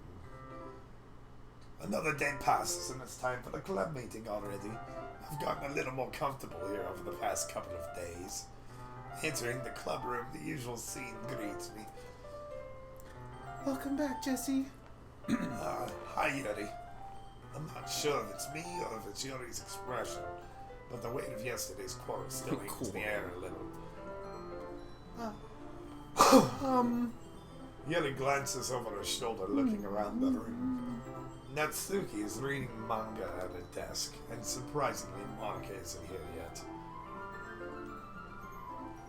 Another day passes and it's time for the club meeting already. I've gotten a little more comfortable here over the past couple of days. Entering the club room, the usual scene greets me. Welcome back, Jesse. Hi, Yuri. I'm not sure if it's me or if it's Yuri's expression, but the weight of yesterday's quarrel still hangs in the air a little. Yuri glances over her shoulder, looking around the room. Natsuki is reading manga at a desk, and surprisingly, Monica isn't here yet.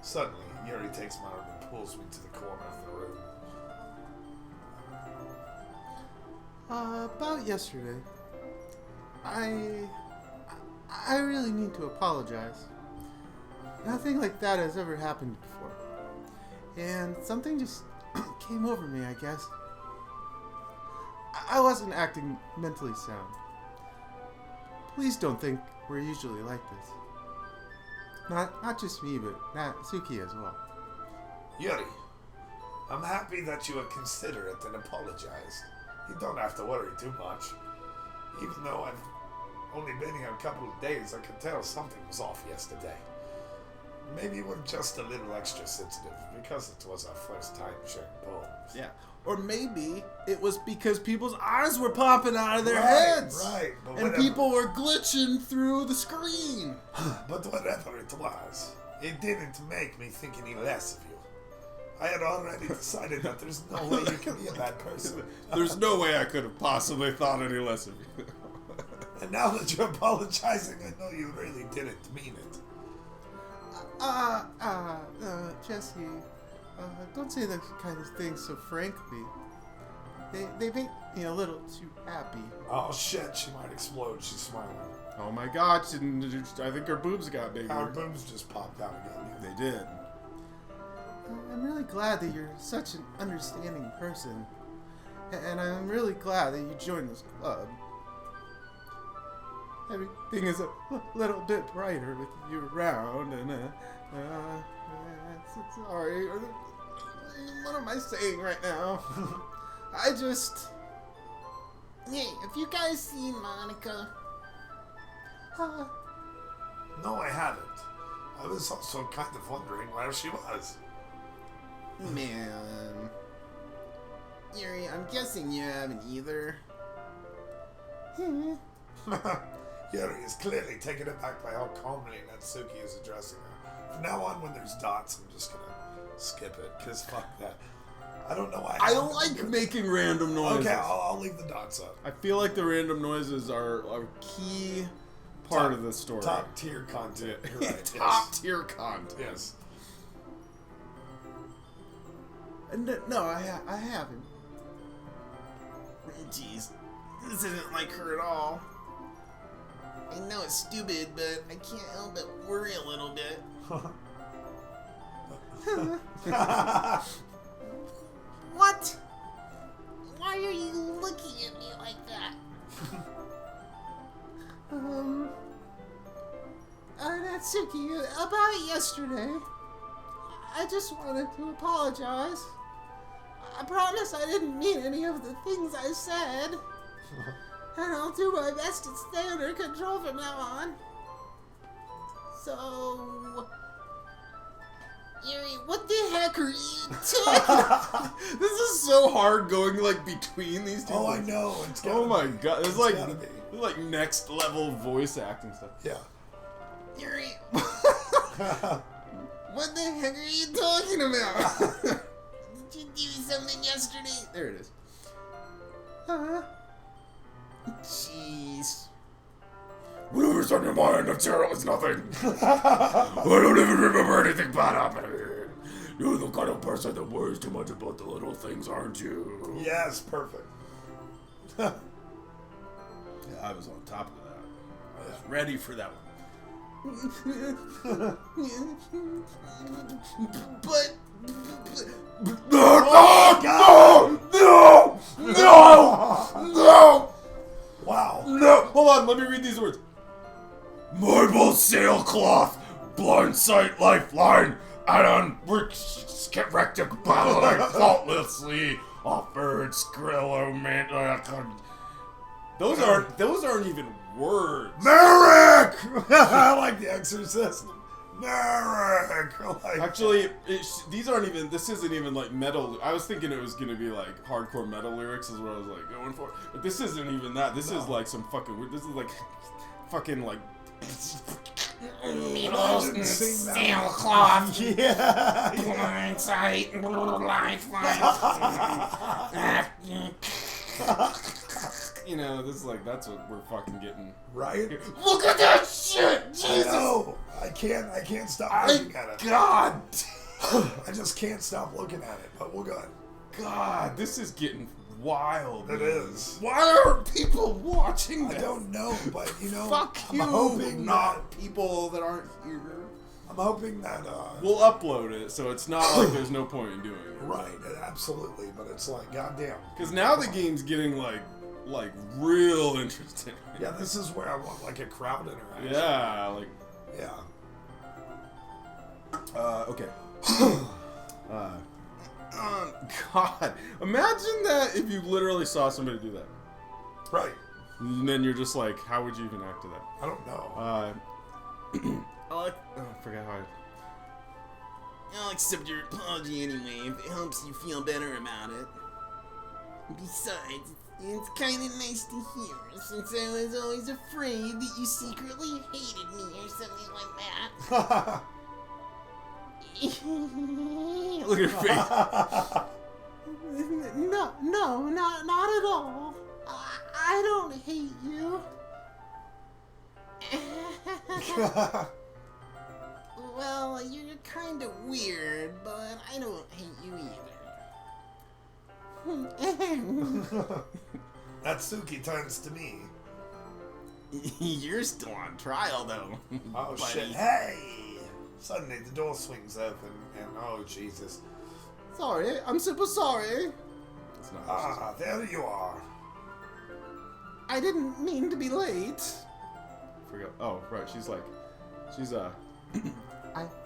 Suddenly, Yuri takes my arm and pulls me to the corner of the room. About yesterday, I really need to apologize. Nothing like that has ever happened before. And something just came over me, I guess. I wasn't acting mentally sound. Please don't think we're usually like this. Not just me, but Natsuki as well. Yuri, I'm happy that you are considerate and apologized. You don't have to worry too much. Even though I've only been here a couple of days, I could tell something was off yesterday. Maybe we're just a little extra sensitive because it was our first time sharing poems. Yeah. Or maybe it was because people's eyes were popping out of their Right, heads. right, but And whatever. people were glitching through the screen. But whatever it was, it didn't make me think any less of you. I had already decided that there's no way you can be a bad person. There's no way I could have possibly thought any less of you. And now that you're apologizing, I know you really didn't mean it. Jesse, don't say those kind of things so frankly. They make me a little too happy. Oh shit, she might explode. She's smiling. Oh my god, I think her boobs got bigger. Her boobs just popped out again. They did. I'm really glad that you're such an understanding person. And I'm really glad that you joined this club. Everything is a little bit brighter with you around, and sorry. What am I saying right now? I just... Hey, have you guys seen Monica? No, I haven't. I was also kind of wondering where she was. Man. Yuri, I'm guessing you haven't either. Yuri is clearly taken aback by how calmly Natsuki is addressing her. From now on, when there's dots, I'm just gonna skip it, because fuck that. I don't know why. I like making random noises. Okay, I'll leave the dots up. I feel like the random noises are a key part of the story. Top tier content. You're right. Top tier content. Yes. No, I haven't. Jeez, this isn't like her at all. I know it's stupid, but I can't help but worry a little bit. What? Why are you looking at me like that? Natsuki, about yesterday, I just wanted to apologize. I promise I didn't mean any of the things I said. And I'll do my best to stay under control from now on. So... Yuri, what the heck are you talking? This is so hard going like between these two. Oh, I things. know. It's gotta Oh my be. god, It's it's gotta be. like next level voice acting stuff. Yeah. Yuri, What the heck are you talking about? did you do something yesterday? There it is. Jeez. Whatever's on your mind, I'm sure it was nothing. I don't even remember anything bad happening. You're the kind of person that worries too much about the little things, aren't you? Yes, perfect. Yeah, I was on top of that. I was ready for that one. But... No! Wow. No! Hold on, let me read these words. Marble sailcloth, blind sight lifeline, and rectic ballet faultlessly offered Skrillo man. Those aren't even words. Merrick! I like The Exorcist. Merrick! Like, Actually, these aren't even. This isn't even like metal. I was thinking it was gonna be like hardcore metal lyrics, is what I was like going for. But this isn't even that. This is like some fucking weird. This is like fucking like. didn't sing that. Sailcloth, yeah. blind sight, lifeline. You know, this is like that's what we're fucking getting. Right? Look at that shit! I Jesus! know. I can't stop looking at it. God! I just can't stop looking at it, but we're good. God, this is getting wild. It is. Why are people watching I this? don't know, but you know, Fuck I'm you, hoping not people that aren't here. I'm hoping that We'll upload it, so it's not like there's no point in doing it. right, absolutely, but it's like goddamn. Because now the game's getting like real interesting. Yeah, this is where I want like a crowd interaction. Yeah, like Yeah. Okay. God, imagine that if you literally saw somebody do that, Right. and then you're just like, how would you even act to that? I don't know. I forgot how. I'll accept your apology anyway if it helps you feel better about it. Besides, it's kind of nice to hear, since I was always afraid that you secretly hated me or something like that. Look at her face. No, not at all. I don't hate you. Well, you're kind of weird, but I don't hate you either. Natsuki turns to me. You're still on trial, though. Oh buddy. shit! Hey! Suddenly the door swings open, and oh Jesus! Sorry, I'm super sorry. It's not how she's- Ah, there you are. I didn't mean to be late. forgot. Oh, right. She's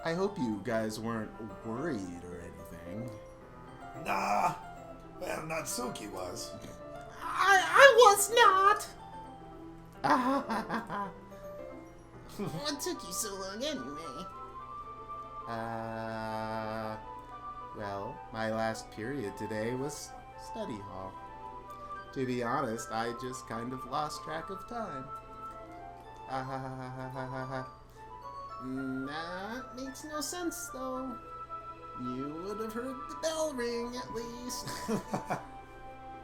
I hope you guys weren't worried or anything. Nah. Well, Natsuki was. I was not. What took you so long anyway? Well, my last period today was study hall. To be honest, I just kind of lost track of time. That makes no sense, though. You would have heard the bell ring, at least.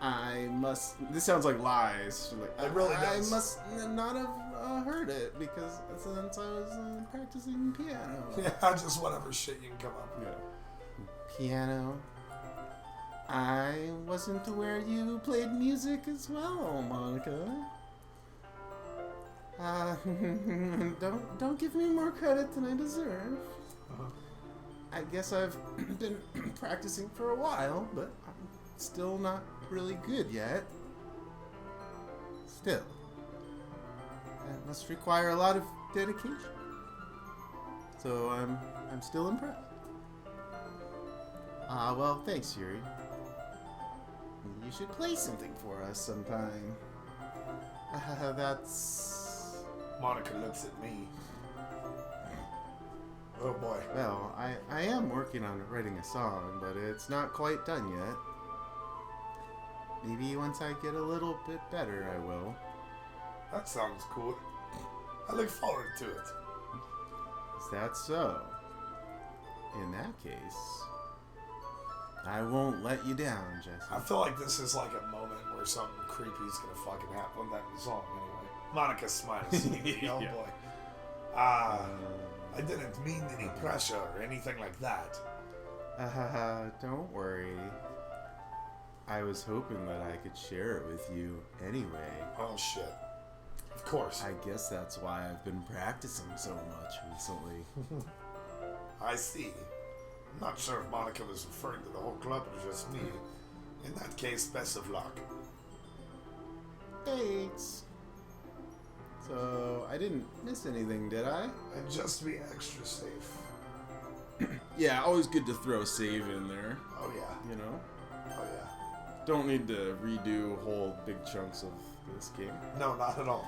I must. This sounds like lies. She's like, It really I does. must not have heard it because since I was practicing piano. Yeah, just whatever shit you can come up with. Yeah. Piano. I wasn't aware you played music as well, Monica. Don't give me more credit than I deserve. Uh-huh. I guess I've been practicing for a while, but I'm still not really good yet. Still, that must require a lot of dedication. So I'm still impressed. Well, thanks, Yuri. You should play something for us sometime. That's... Monica looks at me. Oh boy. Well, I am working on writing a song, but it's not quite done yet. Maybe once I get a little bit better, I will. That sounds cool. I look forward to it. Is that so? In that case, I won't let you down, Jesse. I feel like this is like a moment where something creepy's gonna fucking happen on that song anyway. Monica smiles. Oh Yeah. boy. I didn't mean any pressure or anything like that. Don't worry. I was hoping that I could share it with you anyway. Oh shit. Of course. I guess that's why I've been practicing so much recently. I see. I'm not sure if Monica was referring to the whole club or just me. In that case, best of luck. Thanks. So, I didn't miss anything, did I? And just to be extra safe. Yeah, always good to throw a save in there, Oh yeah. you know? Oh yeah. Don't need to redo whole big chunks of this game. No, not at all.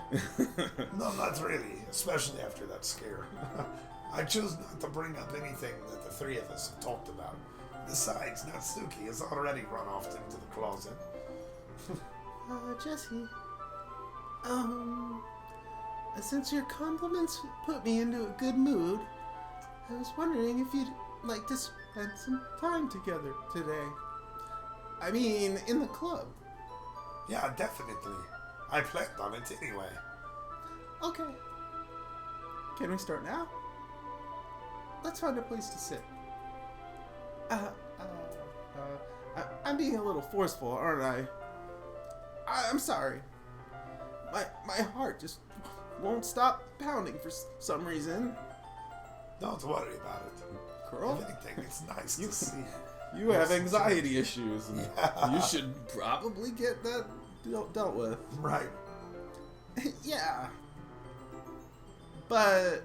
No, not really. Especially after that scare. I chose not to bring up anything that the three of us have talked about. Besides, Natsuki has already run off into the closet. Jesse. Since your compliments put me into a good mood, I was wondering if you'd like to spend some time together today. I mean, in the club. Yeah, definitely. I planned on it anyway. Okay. Can we start now? Let's find a place to sit. I'm being a little forceful, aren't I? I'm sorry. My heart just won't stop pounding for some reason. Don't worry about it. Girl, If anything, it's nice to see. You have anxiety issues, and Yeah. you should probably get that dealt with. Right. yeah. But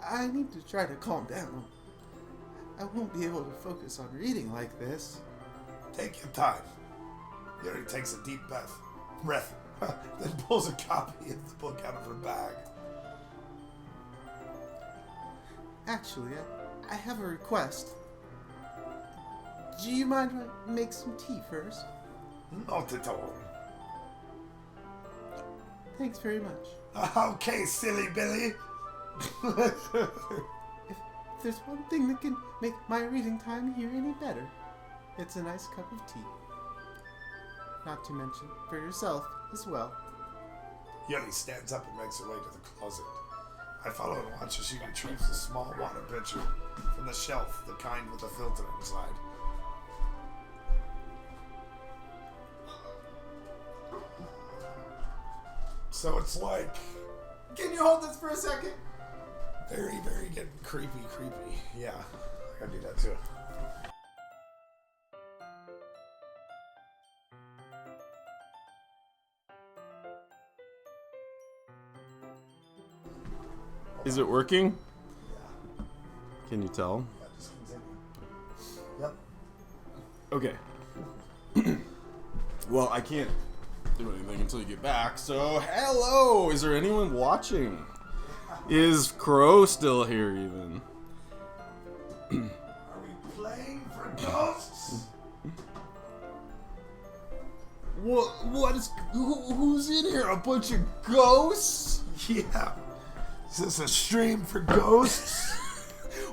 I need to try to calm down. I won't be able to focus on reading like this. Take your time. Yuri takes a deep breath, then pulls a copy of the book out of her bag. Actually, I have a request. Do you mind if I make some tea first? Not at all. Thanks very much. Okay, silly Billy. If there's one thing that can make my reading time here any better, it's a nice cup of tea. Not to mention for yourself as well. Yuri stands up and makes her way to the closet. I follow and watch as she retrieves a small water pitcher from the shelf, the kind with a filter inside. So it's like Can you hold this for a second? very, very getting creepy. Yeah, I gotta do that too. Is it working? Yeah, Can you tell? yeah, just continue. Yep. Okay. Well, I can't do anything until you get back, so hello! Is there anyone watching? Is Crow still here even? Are we playing for ghosts? What is... Who's in here? A bunch of ghosts? Yeah. Is this a stream for ghosts?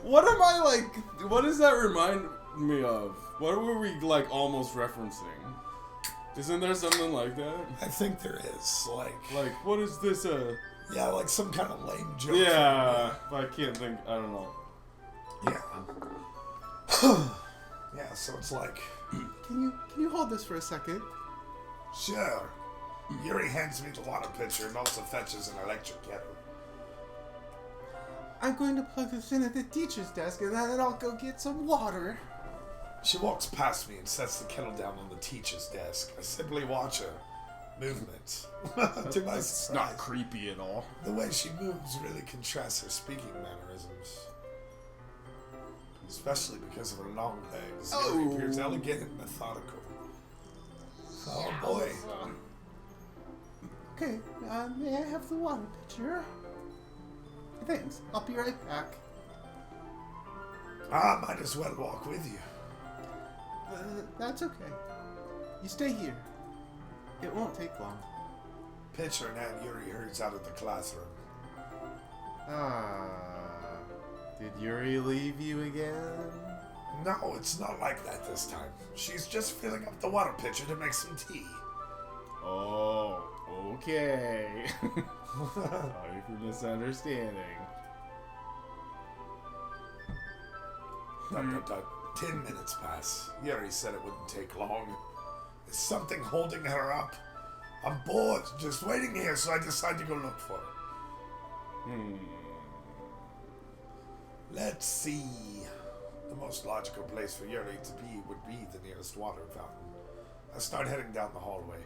What am I like... What does that remind me of? What were we like almost referencing? Isn't there something like that? I think there is. Like, what is this yeah, like some kind of lame joke. Yeah, I can't think, I don't know. Yeah. Yeah, so it's like, Can you hold this for a second? sure. Yuri hands me the water pitcher and also fetches an electric kettle. I'm going to plug this in at the teacher's desk, and then I'll go get some water. She walks past me and sets the kettle down on the teacher's desk. I simply watch her movement. To my It's surprise, not creepy at all. the way she moves really contrasts her speaking mannerisms. Especially because of her long legs. Yuri appears elegant and methodical. Oh boy. Okay, may I have the water pitcher? Thanks. I'll be right back. I might as well walk with you. That's okay. You stay here. It won't take long. Pitcher and Aunt Yuri hurries out of the classroom. Did Yuri leave you again? No, it's not like that this time. She's just filling up the water pitcher to make some tea. Oh, okay. Sorry for misunderstanding. 10 minutes pass. Yuri said it wouldn't take long. Is something holding her up? I'm bored, just waiting here, so I decide to go look for her. Let's see. The most logical place for Yuri to be would be the nearest water fountain. I start heading down the hallway.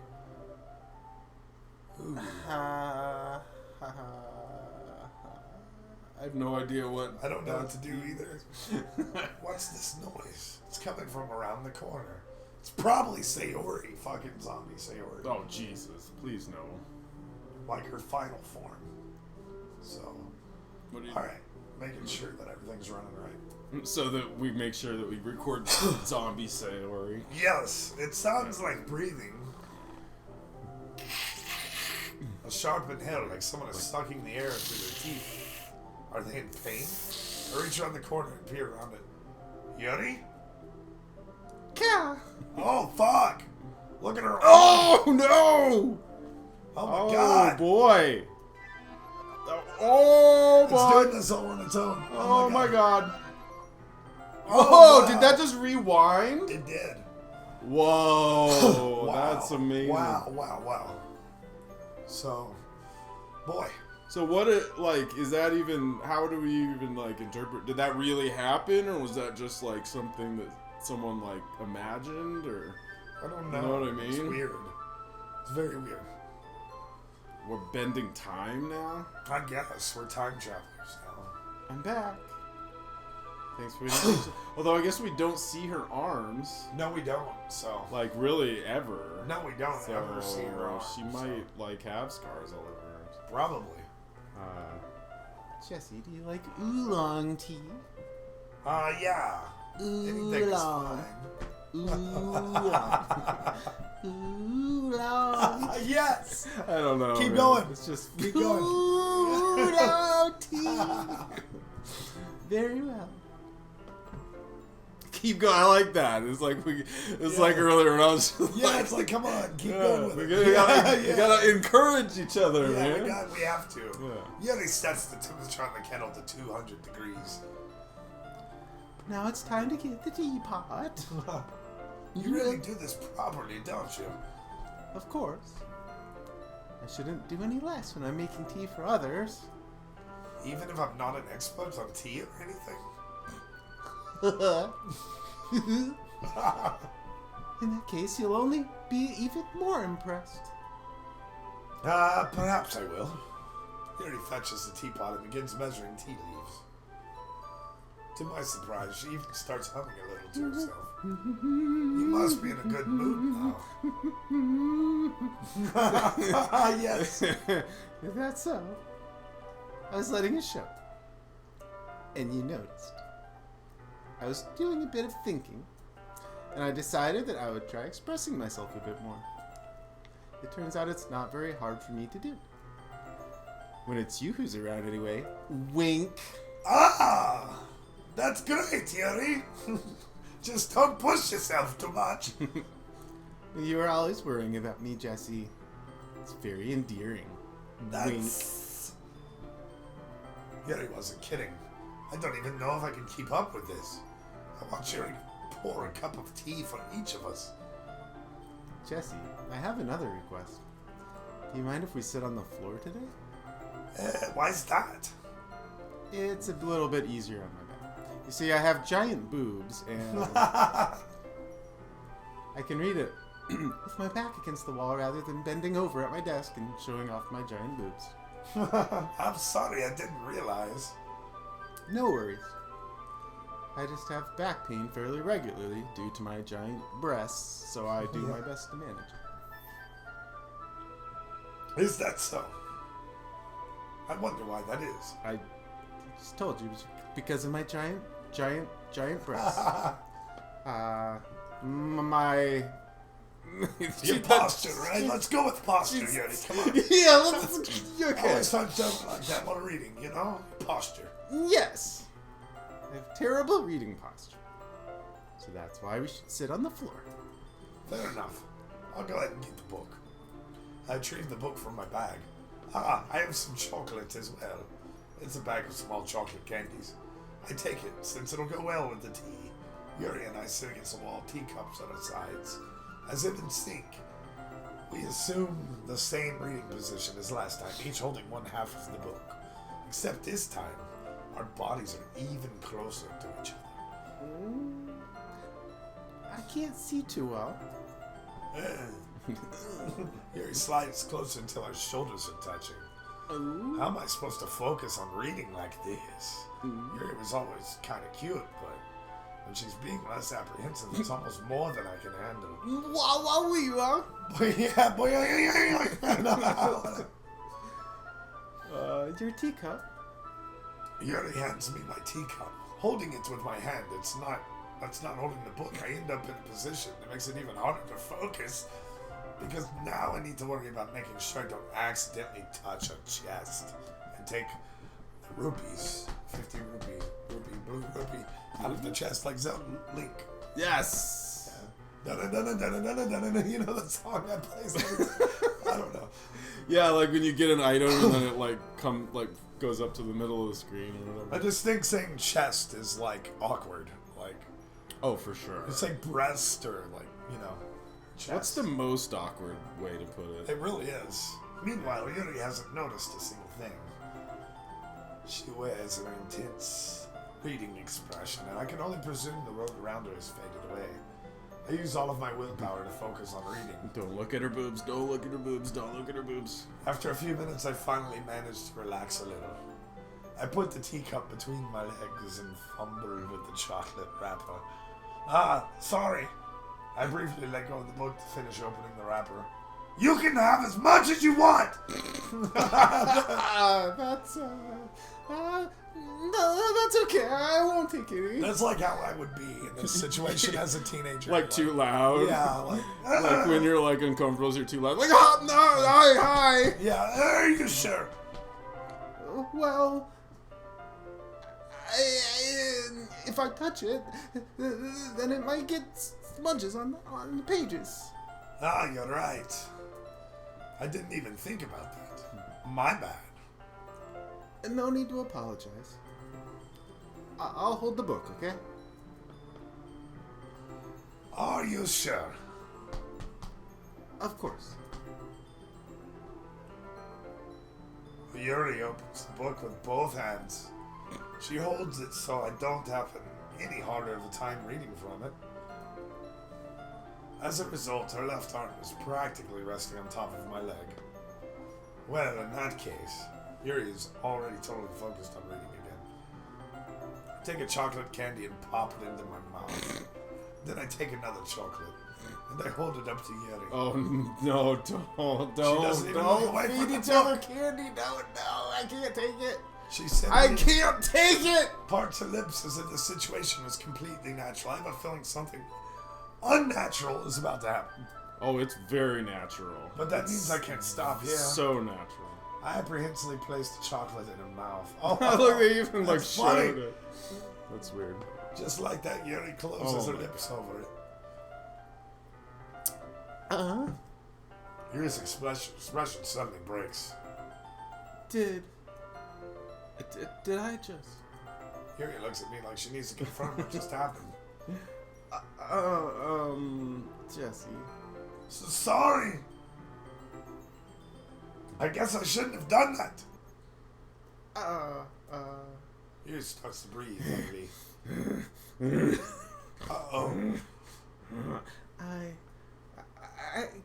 Ooh. I have no idea what... I don't know what to do either. What's this noise? It's coming from around the corner. It's probably Sayori, fucking zombie Sayori. Oh, Jesus. Please no. Like her final form. So, What do you... alright. Making sure that everything's running right. So that we make sure that we record zombie Sayori. Yes, it sounds like breathing. A sharp inhale, like someone is sucking the air through their teeth. Are they in pain? I reach around the corner and peer around it. Yuri? Yeah. Oh, fuck! Look at her. Oh, no! Oh my god! Boy! Oh, It's boy! doing this all on its own. Oh, my god. Oh, Oh, wow. did that just rewind? It did. Whoa, Wow. that's amazing. Wow. So, boy. So what is that even, how do we even, like, interpret, did that really happen, or was that just, like, something that someone, like, imagined, or? I don't know. You know what I mean? It's weird. It's very weird. We're bending time now? I guess. We're time travelers now. I'm back. Thanks for the although I guess we don't see her arms, No, we don't. So. like, really, ever. No, we don't So ever see her arms. she might, like, have scars all over her. Probably. Jesse, do you like oolong tea? Yeah. Anything is Oolong. fine. Oolong. Oolong. Yes! I don't know. Keep man. going. It's just... Keep going. Oolong tea. Very well. keep going. I like that. It's like it's like earlier when I was. Yeah, it's like, come on, keep going with we it. gotta encourage each other, Yeah, man. we have to. Yeah. He sets the temperature on the kettle to 200 degrees. Now it's time to get the teapot. You really do this properly, don't you? Of course. I shouldn't do any less when I'm making tea for others. Even if I'm not an expert on tea or anything? In that case, you'll only be even more impressed. Perhaps I will. He already fetches the teapot and begins measuring tea leaves. To my surprise, she even starts humming a little to herself. You must be in a good mood now. Yes. If that's so, I was letting it show. And you noticed. I was doing a bit of thinking, and I decided that I would try expressing myself a bit more. It turns out it's not very hard for me to do. When it's you who's around anyway. Wink. Ah! That's great, Yuri. Just don't push yourself too much. You are always worrying about me, Jesse. It's very endearing. That's... Yuri wasn't kidding. I don't even know if I can keep up with this. I want Yuri to pour a cup of tea for each of us. Jesse, I have another request. Do you mind if we sit on the floor today? Why's that? It's a little bit easier on my back. You see, I have giant boobs, and I can read it with my back against the wall rather than bending over at my desk and showing off my giant boobs. I'm sorry, I didn't realize. No worries. I just have back pain fairly regularly due to my giant breasts, so I do my best to manage it. Is that so? I wonder why that is. I just told you, it's because of my giant breasts. My... Your posture, right? Let's go with posture, Yuri. Come on. Yeah, let's... I Okay. always start jumping like that while reading, you know? Posture. Yes. I have terrible reading posture. So that's why we should sit on the floor. Fair enough. I'll go ahead and get the book. I retrieve the book from my bag. I have some chocolate as well. It's a bag of small chocolate candies. I take it, since it'll go well with the tea. Yuri and I sit against the wall, teacups at our sides, as if in sync. We assume the same reading position as last time, each holding one half of the book. Except this time, our bodies are even closer to each other. I can't see too well. Yuri slides closer until our shoulders are touching. How am I supposed to focus on reading like this? Yuri was always kind of cute, but when she's being less apprehensive, it's almost more than I can handle. Yeah, boy. Your teacup? Yuri hands me my teacup. Holding it with my hand, that's not holding the book. I end up in a position that makes it even harder to focus. Because now I need to worry about making sure I don't accidentally touch a chest and take the rupees, 50 blue rupee, out of the chest like Zelda Link. Yes. You know the song that plays? I don't know. Yeah, like when you get an item and then it goes up to the middle of the screen or whatever. I just think saying chest is like awkward. Like, Oh, for sure. it's like breast or like, chest. What's the most awkward way to put it? It really is. Meanwhile, Yuri hasn't noticed a single thing. She wears an intense reading expression, and I can only presume the road around her has faded away. I use all of my willpower to focus on reading. Don't look at her boobs, don't look at her boobs, don't look at her boobs. After a few minutes, I finally managed to relax a little. I put the teacup between my legs and fumbled with the chocolate wrapper. Sorry. I briefly let go of the book to finish opening the wrapper. You can have as much as you want! No, that's okay. I won't take any. That's like how I would be in this situation as a teenager. Like too loud? Yeah, Like when you're like uncomfortable, you're too loud. Like, oh, no, hi. Yeah, are you sure? Well, if I touch it, then it might get smudges on the pages. Ah, you're right. I didn't even think about that. My bad. No need to apologize. I'll hold the book, okay? Are you sure? Of course. Yuri opens the book with both hands. She holds it so I don't have any harder of a time reading from it. As a result, her left arm is practically resting on top of my leg. Well, in that case, Yuri is already totally focused on reading again. I take a chocolate candy and pop it into my mouth. Then I take another chocolate, and I hold it up to Yuri. Oh no! Don't doesn't even look away from Feed the each other book. candy. No, I can't take it. She said I can't take it! parts her lips as if the situation was completely natural. I have a feeling something unnatural is about to happen. Oh, it's very natural. But that means I can't stop, yeah. So natural. I apprehensively placed the chocolate in her mouth. Oh, Look, they even like that's funny. showed it. That's weird. Just like that, Yuri closes Oh her my lips over it. Uh-huh. Yuri's expression suddenly breaks. Did I just... Yuri looks at me like she needs to confirm what just happened. Jesse. So sorry. I guess I shouldn't have done that. Yuri starts to breathe heavily. Uh-oh. I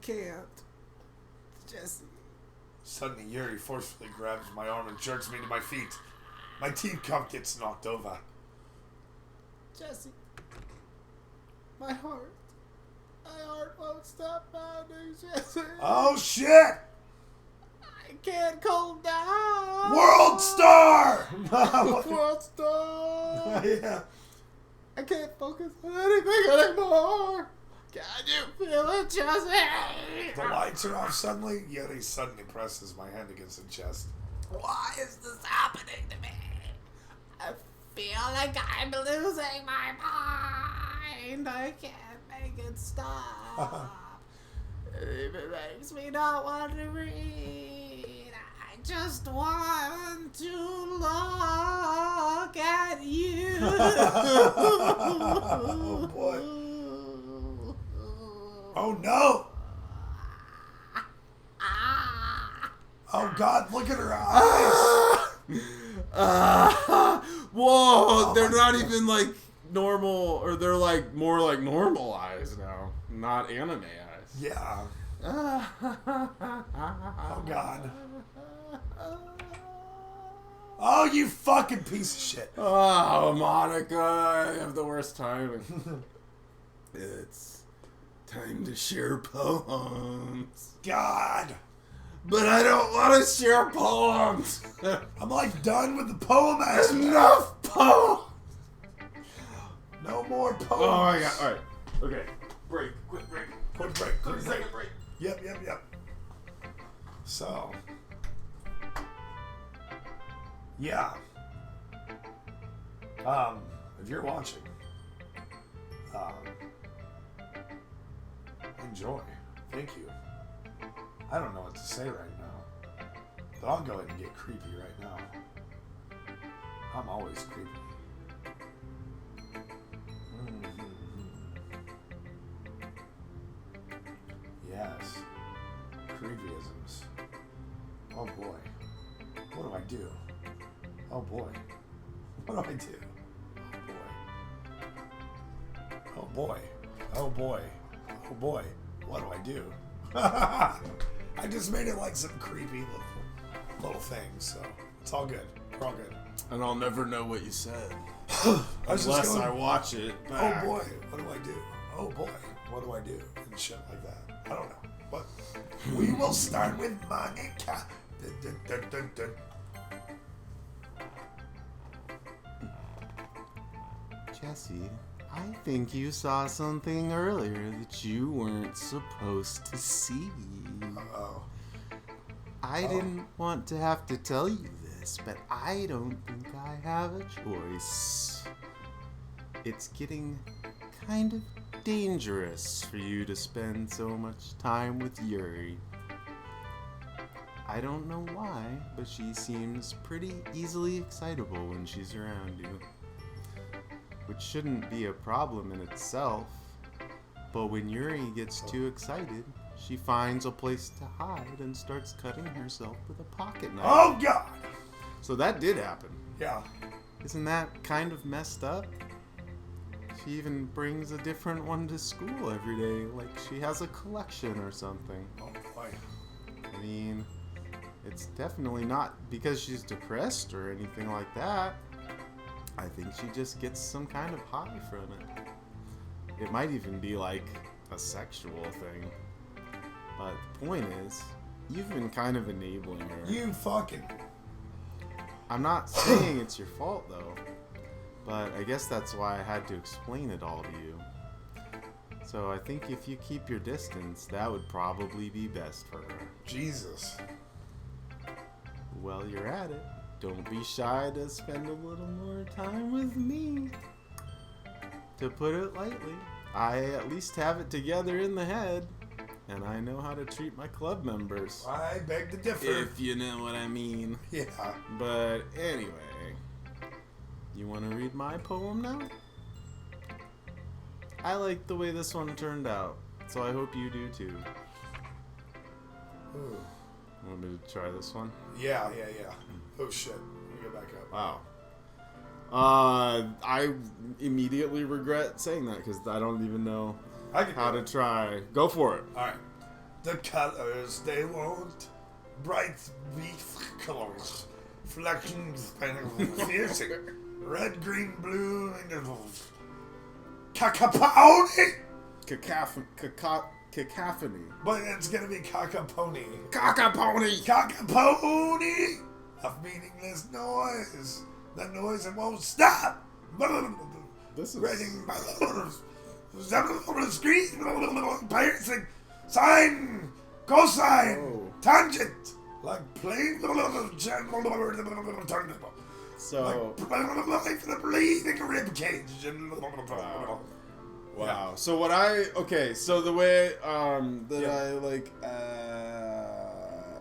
can't. Jesse. Suddenly, Yuri forcefully grabs my arm and jerks me to my feet. My tea cup gets knocked over. Jesse. My heart won't stop pounding, Jesse. Oh, shit! I can't calm down. World Star! World Star. Yeah. I can't focus on anything anymore. Can you feel it, Jesse? The lights are off suddenly. Yuri suddenly presses my hand against the chest. Why is this happening to me? I feel like I'm losing my mind. I can't make it stop. It makes me not want to read. I just want to look at you. Oh, boy. Oh, no! Oh, God, look at her eyes! Whoa! They're not even like normal, or they're like more like normal eyes now, not anime eyes. Yeah. Oh, God. Oh, you fucking piece of shit. Oh, Monica, I have the worst timing. It's time to share poems. God. But I don't want to share poems. I'm like done with the poem ass. Enough poems. No more poems. Oh my god. Alright. Okay. Break. Quick break. Quick break. Quick break. Second break. Yep. So. Yeah. If you're watching, enjoy. Thank you. I don't know what to say right now, but I'll go ahead and get creepy right now. I'm always creepy. Yes. Creepyisms. Oh boy. What do I do? Oh boy. What do I do? Oh boy. Oh boy. Oh boy. What do I do? I just made it like some creepy little things, so it's all good. We're all good. And I'll never know what you said. I was just Unless going, I watch it back. oh boy, what do I do? Oh boy, what do I do? And shit like that. I don't know. But we will start with Monica. Dun, dun, dun, dun, dun. Jesse, I think you saw something earlier that you weren't supposed to see. Uh-oh. I didn't want to have to tell you this, but I don't think I have a choice. it's getting kind of dangerous for you to spend so much time with Yuri. I don't know why, but she seems pretty easily excitable when she's around you. Which shouldn't be a problem in itself, but when Yuri gets too excited, she finds a place to hide and starts cutting herself with a pocket knife. Oh God! So that did happen. Yeah. Isn't that kind of messed up? She even brings a different one to school every day, like she has a collection or something. Oh boy. I mean, it's definitely not because she's depressed or anything like that. I think she just gets some kind of high from it. It might even be like a sexual thing. But the point is, you've been kind of enabling her. You fucking. I'm not saying it's your fault though, but I guess that's why I had to explain it all to you. So I think if you keep your distance, that would probably be best for her. Jesus. While you're at it, don't be shy to spend a little more time with me. To put it lightly, I at least have it together in the head, and I know how to treat my club members. I beg to differ. If you know what I mean. Yeah. But anyway, you want to read my poem now? I like the way this one turned out, so I hope you do too. Ooh. Want me to try this one? Yeah. Oh shit. Let me go back up. Wow. I immediately regret saying that because I don't even know I can how do to it. try. Go for it. Alright. The colors they want, bright beef colors, flections piercing, red, green, blue, and cacophony. Cacophony. But it's gonna be cacophony. Cockapony. Cacophony of meaningless noise. The noise that won't stop. This is Reading screen, piercing, sine, cosine, Oh. tangent, like plane, so. like the breathing rib cage. Wow. So what I so the way that Yeah. I like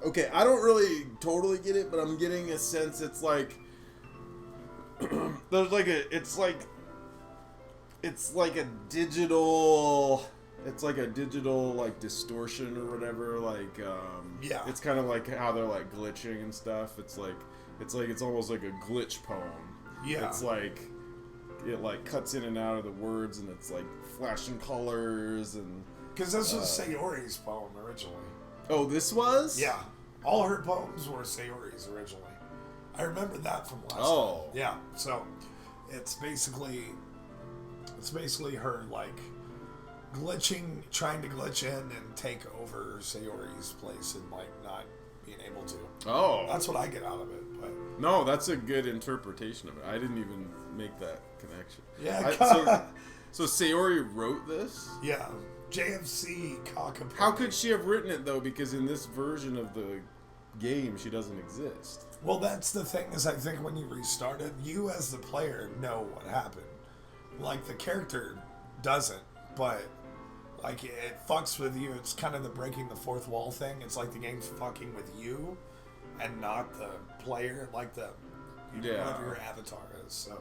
okay, I don't really totally get it, but I'm getting a sense it's like there's like a it's like a digital like distortion or whatever, like Yeah. it's kind of like how they're like glitching and stuff. It's almost like a glitch poem. Yeah. It's like it like cuts in and out of the words, and it's like flashing colors and. Because this was Sayori's poem originally. Oh, this was? Yeah. All her poems were Sayori's originally. I remember that from last Oh. time. Yeah. So it's basically her like glitching, trying to glitch in and take over Sayori's place and like not being able to. Oh. That's what I get out of it. But No, that's a good interpretation of it. I didn't even make that connection. yeah, So Sayori wrote this? yeah. JFC Cockapoo. How could she have written it though? Because in this version of the game, she doesn't exist. Well, that's the thing is I think when you restart it, you as the player know what happened. Like the character doesn't, but like it fucks with you. It's kind of the breaking the fourth wall thing. It's like the game's fucking with you and not the player, like the whatever your avatar is. So,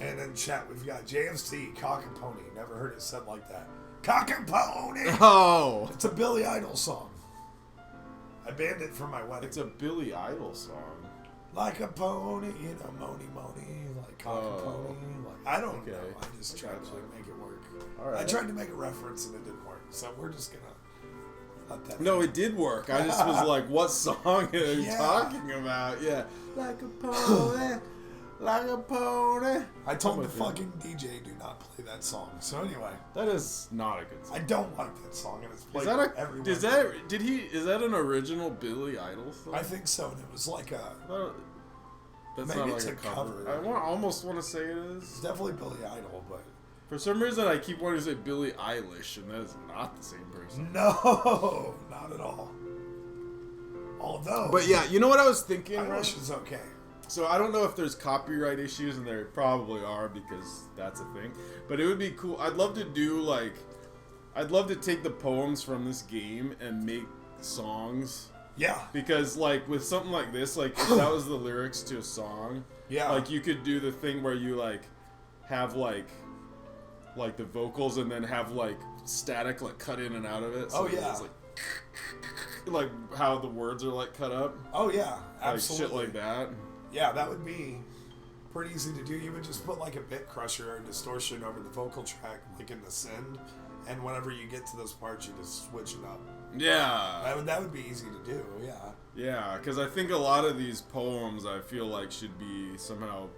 and in chat we've got JFC Cock and Pony. Never heard it said like that. Cock and Pony. Oh! It's a Billy Idol song. I banned it for my wedding. It's a Billy Idol song. Like a pony, you know, Moni, like cock and pony. Like I don't know. I just tried to make it work. All right. I tried to make a reference and it didn't work. So we're just gonna let that. No, it did work. I just was like, what song are you Yeah. talking about? Yeah. Like a pony, like a pony. I told I'm the with you. fucking DJ do not play that song. So anyway, That is not a good song. I don't like that song and it's played Is that everywhere. is that an original Billy Idol song? I think so. And it was like a. That's Maybe not it's like a a cover. cover. I almost want to say it It's is. definitely Billy Idol, but For some reason, I keep wanting to say Billie Eilish, and that is not the same person. no, not at all. Although, But yeah, you know what I was thinking, right? Eilish is okay. So I don't know if there's copyright issues, and there probably are because that's a thing. But it would be cool. I'd love to do like, I'd love to take the poems from this game and make songs. Yeah. Because like with something like this, like if that was the lyrics to a song, Yeah. like you could do the thing where you like have like the vocals and then have like static like cut in and out of it. So Oh, yeah. it's like how the words are like cut up. Oh yeah, absolutely. Like shit like that. Yeah, that would be pretty easy to do. You would just put like a bit crusher or distortion over the vocal track, like in the send, and whenever you get to those parts, you just switch it up. Yeah. That would be easy to do. Yeah. Yeah, because I think a lot of these poems I feel like should be somehow,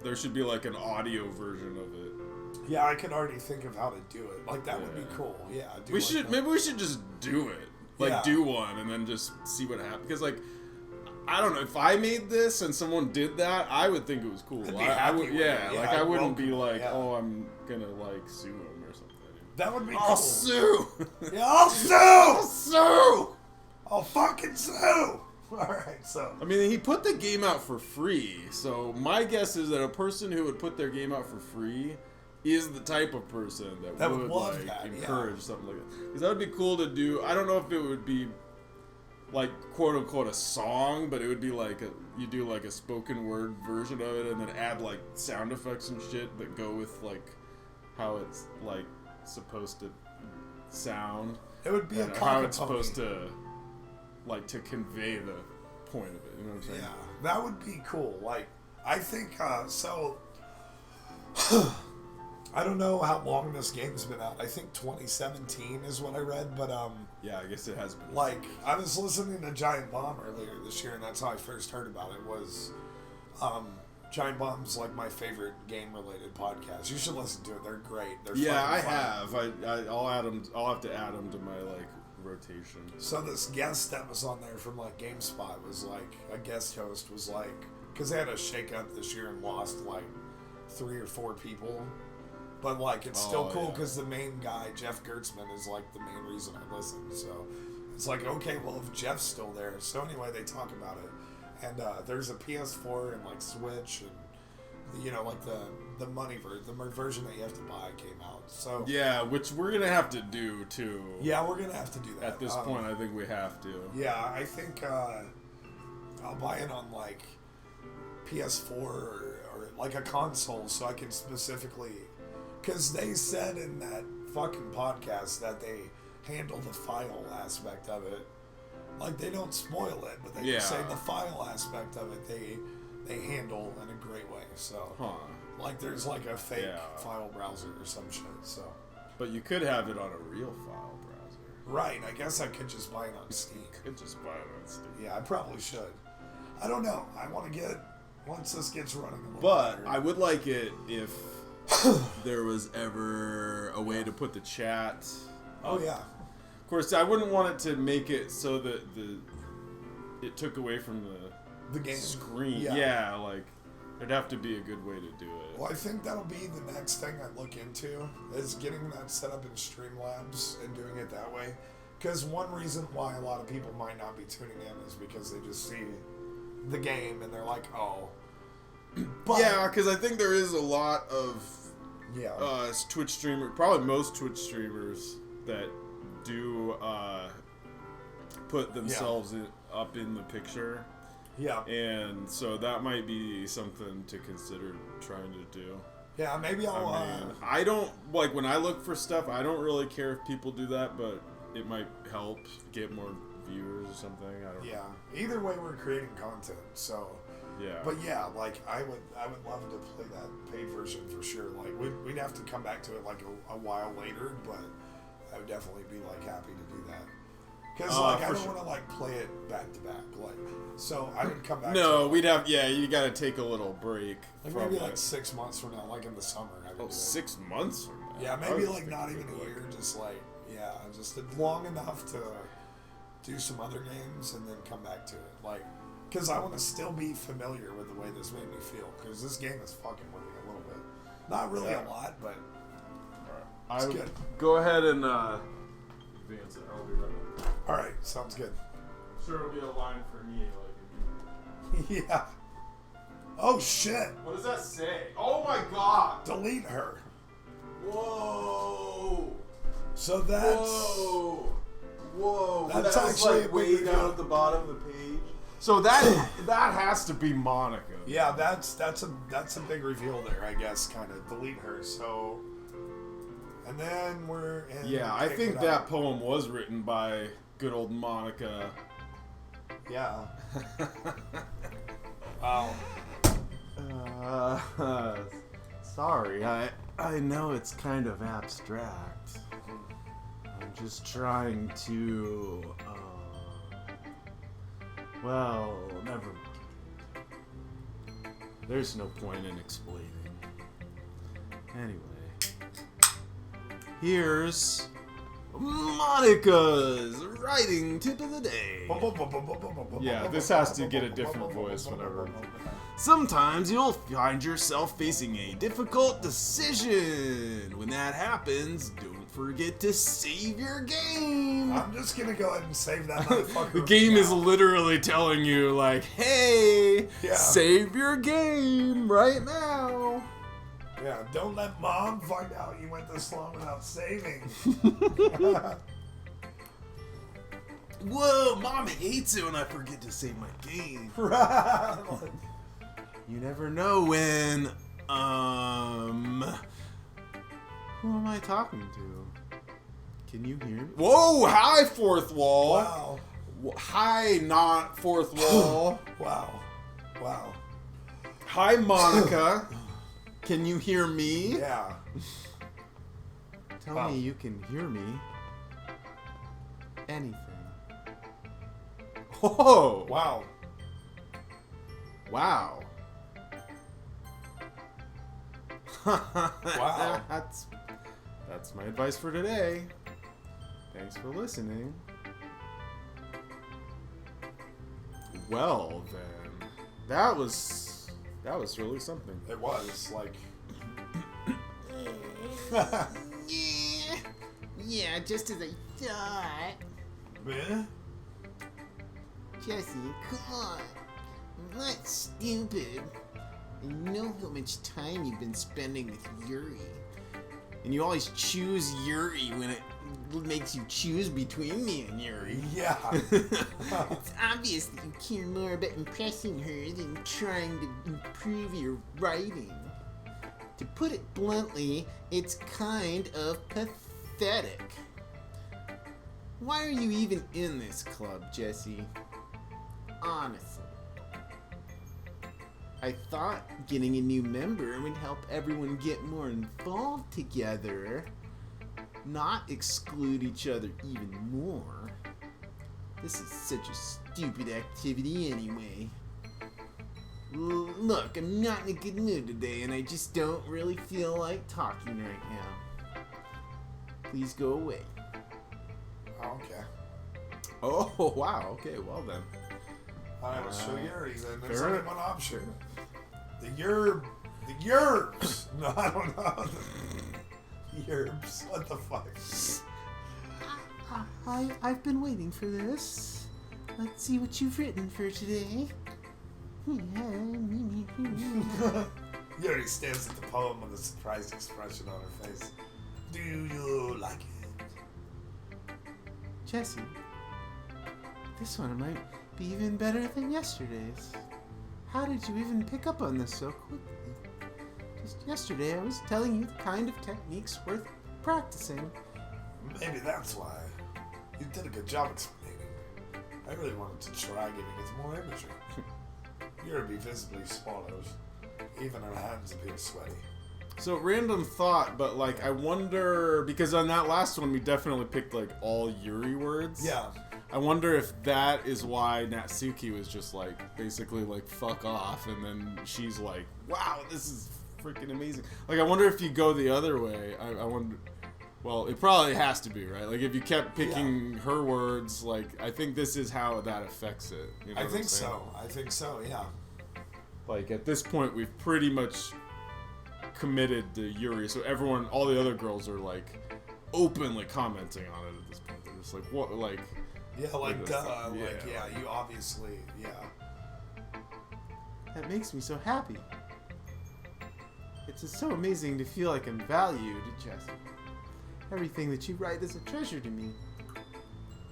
there should be like an audio version of it. Yeah, I could already think of how to do it. Like that would be Yeah. cool. Yeah. Do We like should, that. maybe we should just do it. Like Yeah. do one and then just see what happens. Because like, I don't know, if I made this and someone did that, I would think it was cool. I'd be I happy would, with yeah, it. Yeah, like I'd I wouldn't be welcome it, like, yeah. oh, I'm gonna like sue him or something. That would be cool. I'll sue. Yeah, I'll sue! Sue. I'll fucking sue! Alright, so. I mean, he put the game out for free, so my guess is that a person who would put their game out for free is the type of person that would love like that, yeah. encourage something like that. Because that would be cool to do. I don't know if it would be like quote unquote a song, but it would be like you do like a spoken word version of it, and then add like sound effects and shit that go with like how it's like supposed to sound. It would be a and how it's cockapony. supposed to like to convey the point of it. You know what I'm saying? Yeah, that would be cool. Like, I think, so, I don't know how long this game's been out. I think 2017 is what I read, but, Yeah, I guess it has been. like, I was listening to Giant Bomb earlier this year, and that's how I first heard about it, was, Giant Bomb's, like, my favorite game-related podcast. You should listen to it. They're great. They're Yeah, I fucking fun. have. I'll add them. I'll have to add them to my like rotation. So this guest that was on there from like GameSpot was like a guest host was like, because they had a shake-up this year and lost like 3 or 4 people, but like it's still Oh, cool yeah. because the main guy Jeff Gertzman is like the main reason I listen. So it's like, okay, well if Jeff's still there, so anyway they talk about it, and there's a PS4 and like Switch and you know like the money the version that you have to buy came out. So Yeah, which we're gonna have to do too. yeah, we're gonna have to do that At this point, I think we have to. Yeah, I think I'll buy it on like PS4 or like a console so I can specifically, because they said in that fucking podcast that they handle the file aspect of it. Like they don't spoil it, but they Yeah. say the file aspect of it they handle in a great way. So Huh. like there's like a fake Yeah. file browser or some shit. So But you could have it on a real file browser. right, I guess I could just buy it on Steam. Could just buy it on Steam. Yeah, I probably should. I don't know. I want to get once this gets running a little But better. I would like it if there was ever a way to put the chat. Oh yeah. Of course, I wouldn't want it to make it so that it took away from The game screen. Yeah. Yeah, like there'd have to be a good way to do it. Well, I think that'll be the next thing I look into is getting that set up in Streamlabs and doing it that way. Because one reason why a lot of people might not be tuning in is because they just see the game and they're like, oh. But, Yeah, because I think there is a lot of yeah. Twitch streamers, probably most Twitch streamers that do put themselves up in the picture. Yeah. And so that might be something to consider trying to do. Yeah, maybe I'll. I mean, I don't, like, when I look for stuff, I don't really care if people do that, but it might help get more viewers or something. I don't know. yeah. Either way, we're creating content, so. Yeah. But yeah, like I would love to play that paid version for sure. Like we'd have to come back to it like a while later, but I would definitely be like happy to do that. Because like I for don't sure. want to like play it back to back. Like so I would come back. No, to it, we'd have, yeah, you gotta take a little break. like from maybe it. like 6 months from now, like in the summer. I would do it. 6 months from now. Yeah, I maybe was like not even thinking a year. Just like yeah, just long enough to do some other games and then come back to it. Like. Because I want to still be familiar with the way this made me feel. Because this game is fucking with me a little bit. Not really a lot, but I it's would good. go ahead and advance it. I'll be right back. Alright, sounds good. I'm sure it'll be a line for me. Like, Yeah. Oh shit! What does that say? Oh my god! Delete her. Whoa! So that's Whoa! That's That was actually like a way big down reveal. at the bottom of the page. So that has to be Monica. yeah. That's a big reveal there, I guess. Kind of delete her. So, and then we're in. Yeah, I Kick think It that Out. poem was written by good old Monica. Yeah. Wow. Sorry, I know it's kind of abstract. I'm just trying to, well, never. There's no point in explaining. Anyway, here's Monica's writing tip of the day. Yeah, this has to get a different voice whenever. Sometimes you'll find yourself facing a difficult decision. When that happens, don't forget to save your game. I'm just gonna go ahead and save that motherfucker. The game is now. literally telling you, like, hey, Yeah. save your game right now. Yeah, don't let mom find out you went this long without saving. Whoa, mom hates it when I forget to save my game. Like, You never know when, who am I talking to? Can you hear me? Whoa, hi, fourth wall. wow. Hi, not fourth wall. Wow. Wow. Hi, Monica. Can you hear me? Yeah. Tell Wow. me you can hear me. Anything. Oh, Wow. wow. Wow. That's my advice for today. Thanks for listening. Well, then. That was really something. It was like. Yeah, just as I thought. Meh? Jesse, come on. I'm not stupid. I know how much time you've been spending with Yuri. And you always choose Yuri when it makes you choose between me and Yuri. Yeah. It's obvious that you care more about impressing her than trying to improve your writing. To put it bluntly, it's kind of pathetic. Why are you even in this club, Jesse? Honestly. I thought getting a new member would help everyone get more involved together, not exclude each other even more. This is such a stupid activity anyway. Look, I'm not in a good mood today and I just don't really feel like talking right now. Please go away. Okay. Oh, wow. Okay, well then. Alright, so Yuri then. There's fair only enough. one option. The Yerbs. No, I don't know. Yerbs. What the fuck? I've been waiting for this. Let's see what you've written for today. Yuri stares at the poem with a surprised expression on her face. Do you like it? Jesse, this one might be even better than yesterday's. How did you even pick up on this so quickly? Just yesterday I was telling you the kind of techniques worth practicing. Maybe that's why. You did a good job explaining. I really wanted to try giving it more imagery. Yuri visibly swallows. Even her hands appear sweaty. So, random thought, but, like, I wonder... Because on that last one, we definitely picked, like, all Yuri words. Yeah. I wonder if that is why Natsuki was just, like, basically, like, fuck off. And then she's like, wow, this is freaking amazing. Like, I wonder if you go the other way. I wonder... Well, it probably has to be, right? Like, if you kept picking her words, like, I think this is how that affects it. You know I what I'm think saying? so. I think so, yeah. Like, at this point, we've pretty much committed to Yuri, so everyone, all the other girls are, like, openly commenting on it at this point. They're just like, what, like... Yeah, like, Like, duh. yeah. Like, yeah, you obviously, yeah. that makes me so happy. It's just so amazing to feel like I'm valued, Jessie. Everything that you write is a treasure to me.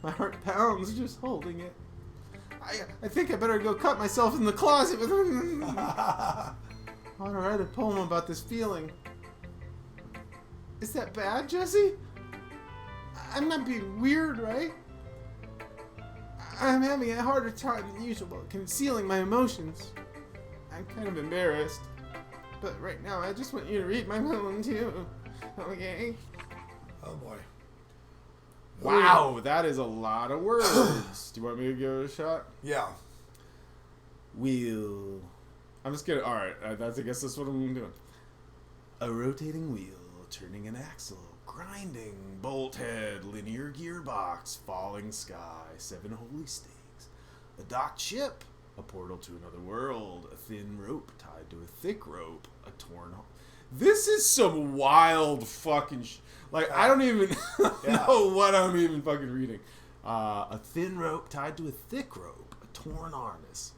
My heart pounds just holding it. I think I better go cut myself in the closet with I want to write a poem about this feeling. Is that bad, Jesse? I'm not being weird, right? I'm having a harder time than usual concealing my emotions. I'm kind of embarrassed. But right now, I just want you to read my poem, too. Okay? Oh boy. Wow, that is a lot of words. Do you want me to give it a shot? Yeah. Wheel. I'm just kidding. All right, I guess that's what I'm doing. A rotating wheel, turning an axle, grinding, bolt head, linear gearbox, falling sky, 7 holy stakes, a docked ship, a portal to another world, a thin rope tied to a thick rope, a torn... This is some wild fucking like, I don't even know what I'm even fucking reading. A thin rope tied to a thick rope, a torn harness,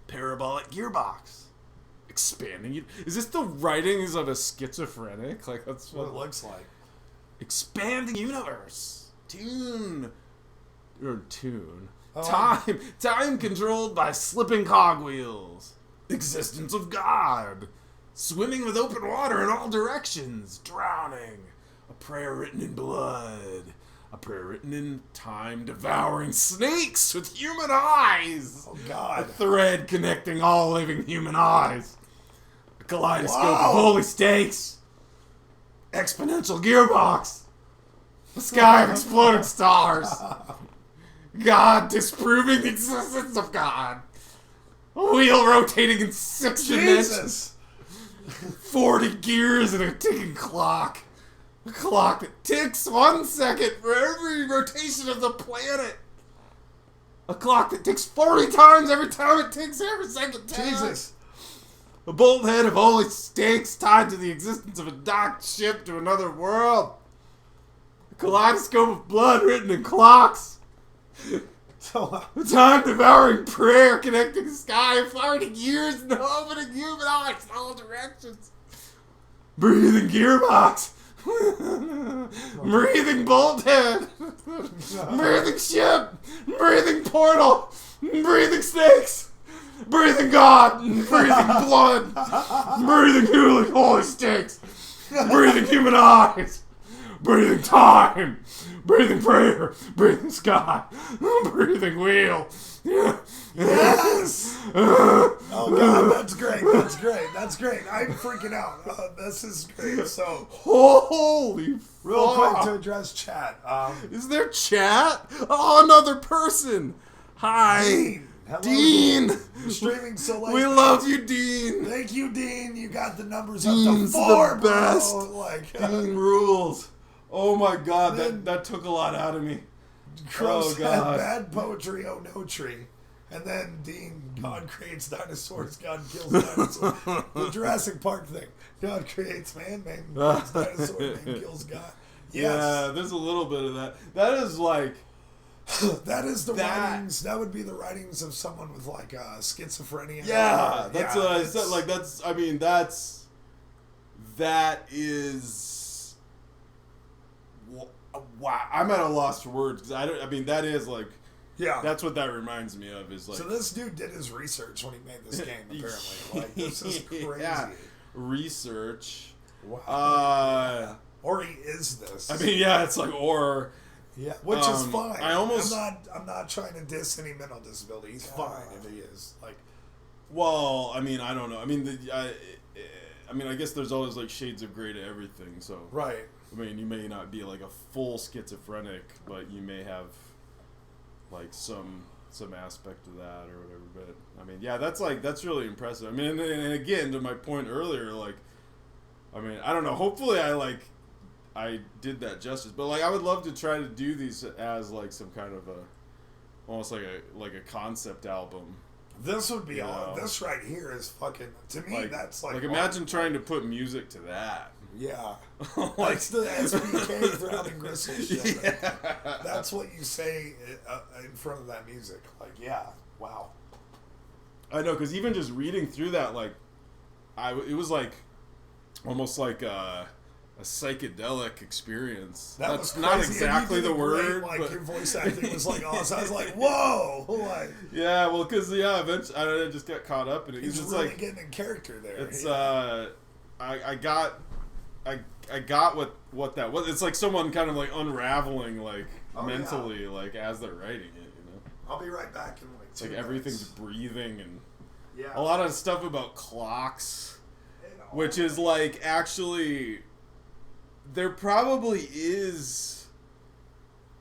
parabolic gearbox. Expanding. Is this the writings of a schizophrenic? Like, that's What it looks like. Expanding universe. Tune. Oh. Time controlled by slipping cogwheels. Existence of God. Swimming with open water in all directions. Drowning. A prayer written in blood. A prayer written in time. Devouring snakes with human eyes. Oh A God. thread connecting all living human eyes. A kaleidoscope Wow. of holy stakes. Exponential gearbox. The sky of exploding stars. God disproving the existence of God. A wheel rotating in 6 dimensions. Jesus. 40 gears and a ticking clock. A clock that ticks 1 second for every rotation of the planet. A clock that ticks 40 times every time it ticks every second time. Jesus. A bolt head of holy stakes tied to the existence of a docked ship to another world. A kaleidoscope of blood written in clocks. So, A time-devouring prayer connecting the sky of 40 years and opening human eyes in all directions. Breathing gearbox. Breathing bolt head. Breathing ship. Breathing portal. Breathing snakes. Breathing God. Breathing blood. Breathing holy stakes. Breathing human eyes. Breathing time. Breathing prayer. Breathing sky. Breathing wheel. yes. Oh God, that's great. That's great. That's great. I'm freaking out. This is great. So, Holy real fuck. quick to address chat. Is there chat? Oh, another person. Hi. Dean. Hello, Dean. You're streaming so late. We love you, Dean. Thank you, Dean. You got the numbers Dean's up to 4, the best. bro. Like, Dean rules. Oh my God, Then- that took a lot out of me. Crow Oh, said God. bad poetry, oh no tree. And then Dean, God creates dinosaurs, God kills dinosaurs. The Jurassic Park thing. God creates man kills dinosaur, man kills God. Yeah, Yes. there's a little bit of that. That is like, That is the That- writings. That would be the writings of someone with like schizophrenia. yeah, that's what I it's- said. Like, that's, I mean, that is, wow. I'm at a loss for words because I mean, that is like, yeah. that's what that reminds me of is like. So this dude did his research when he made this game, apparently. Like, this is crazy. Yeah. Research. Wow. Or he is this. I mean, yeah, it's like, or. yeah, which is fine. I almost- I'm not trying to diss any mental disability. He's fine if he is. Like, Well, I mean, I don't know. I mean, I mean, I guess there's always like shades of gray to everything. So, right. I mean, you may not be like a full schizophrenic, but you may have like some aspect of that or whatever. But I mean, yeah, that's really impressive. I mean, and again, to my point earlier, like, I mean, I don't know. Hopefully, I did that justice. But like, I would love to try to do these as like some kind of almost like a concept album. This would be You all. know. This right here is fucking. To me, that's like. imagine trying to put music to that. Yeah. Like- That's the SPK Throbbing Gristle shit. Yeah. That's what you say in front of that music. Like, yeah. Wow. I know, because even just reading through that, like, it was like almost like a psychedelic experience. That That's was not crazy. exactly And you the did great, word. Like but your voice acting was like awesome. I was like, whoa! Like, yeah, well, because eventually I just got caught up in it. he's It's really like getting in character there. it's I got what that was. It's like someone kind of like unraveling like mentally like as they're writing it. You know, I'll be right back in like it's 2 like minutes. everything's breathing and Yeah. a lot of stuff about clocks. And Which is like actually, there probably is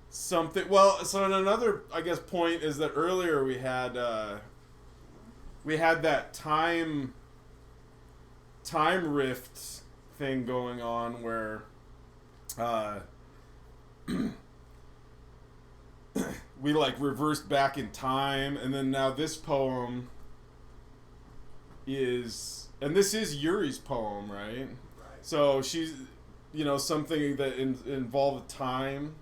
something. Well, so another I guess point is that earlier we had that time rift thing going on where we like reversed back in time, and then now this poem is, and this is Yuri's poem, right? Right. So she's, something that involved time,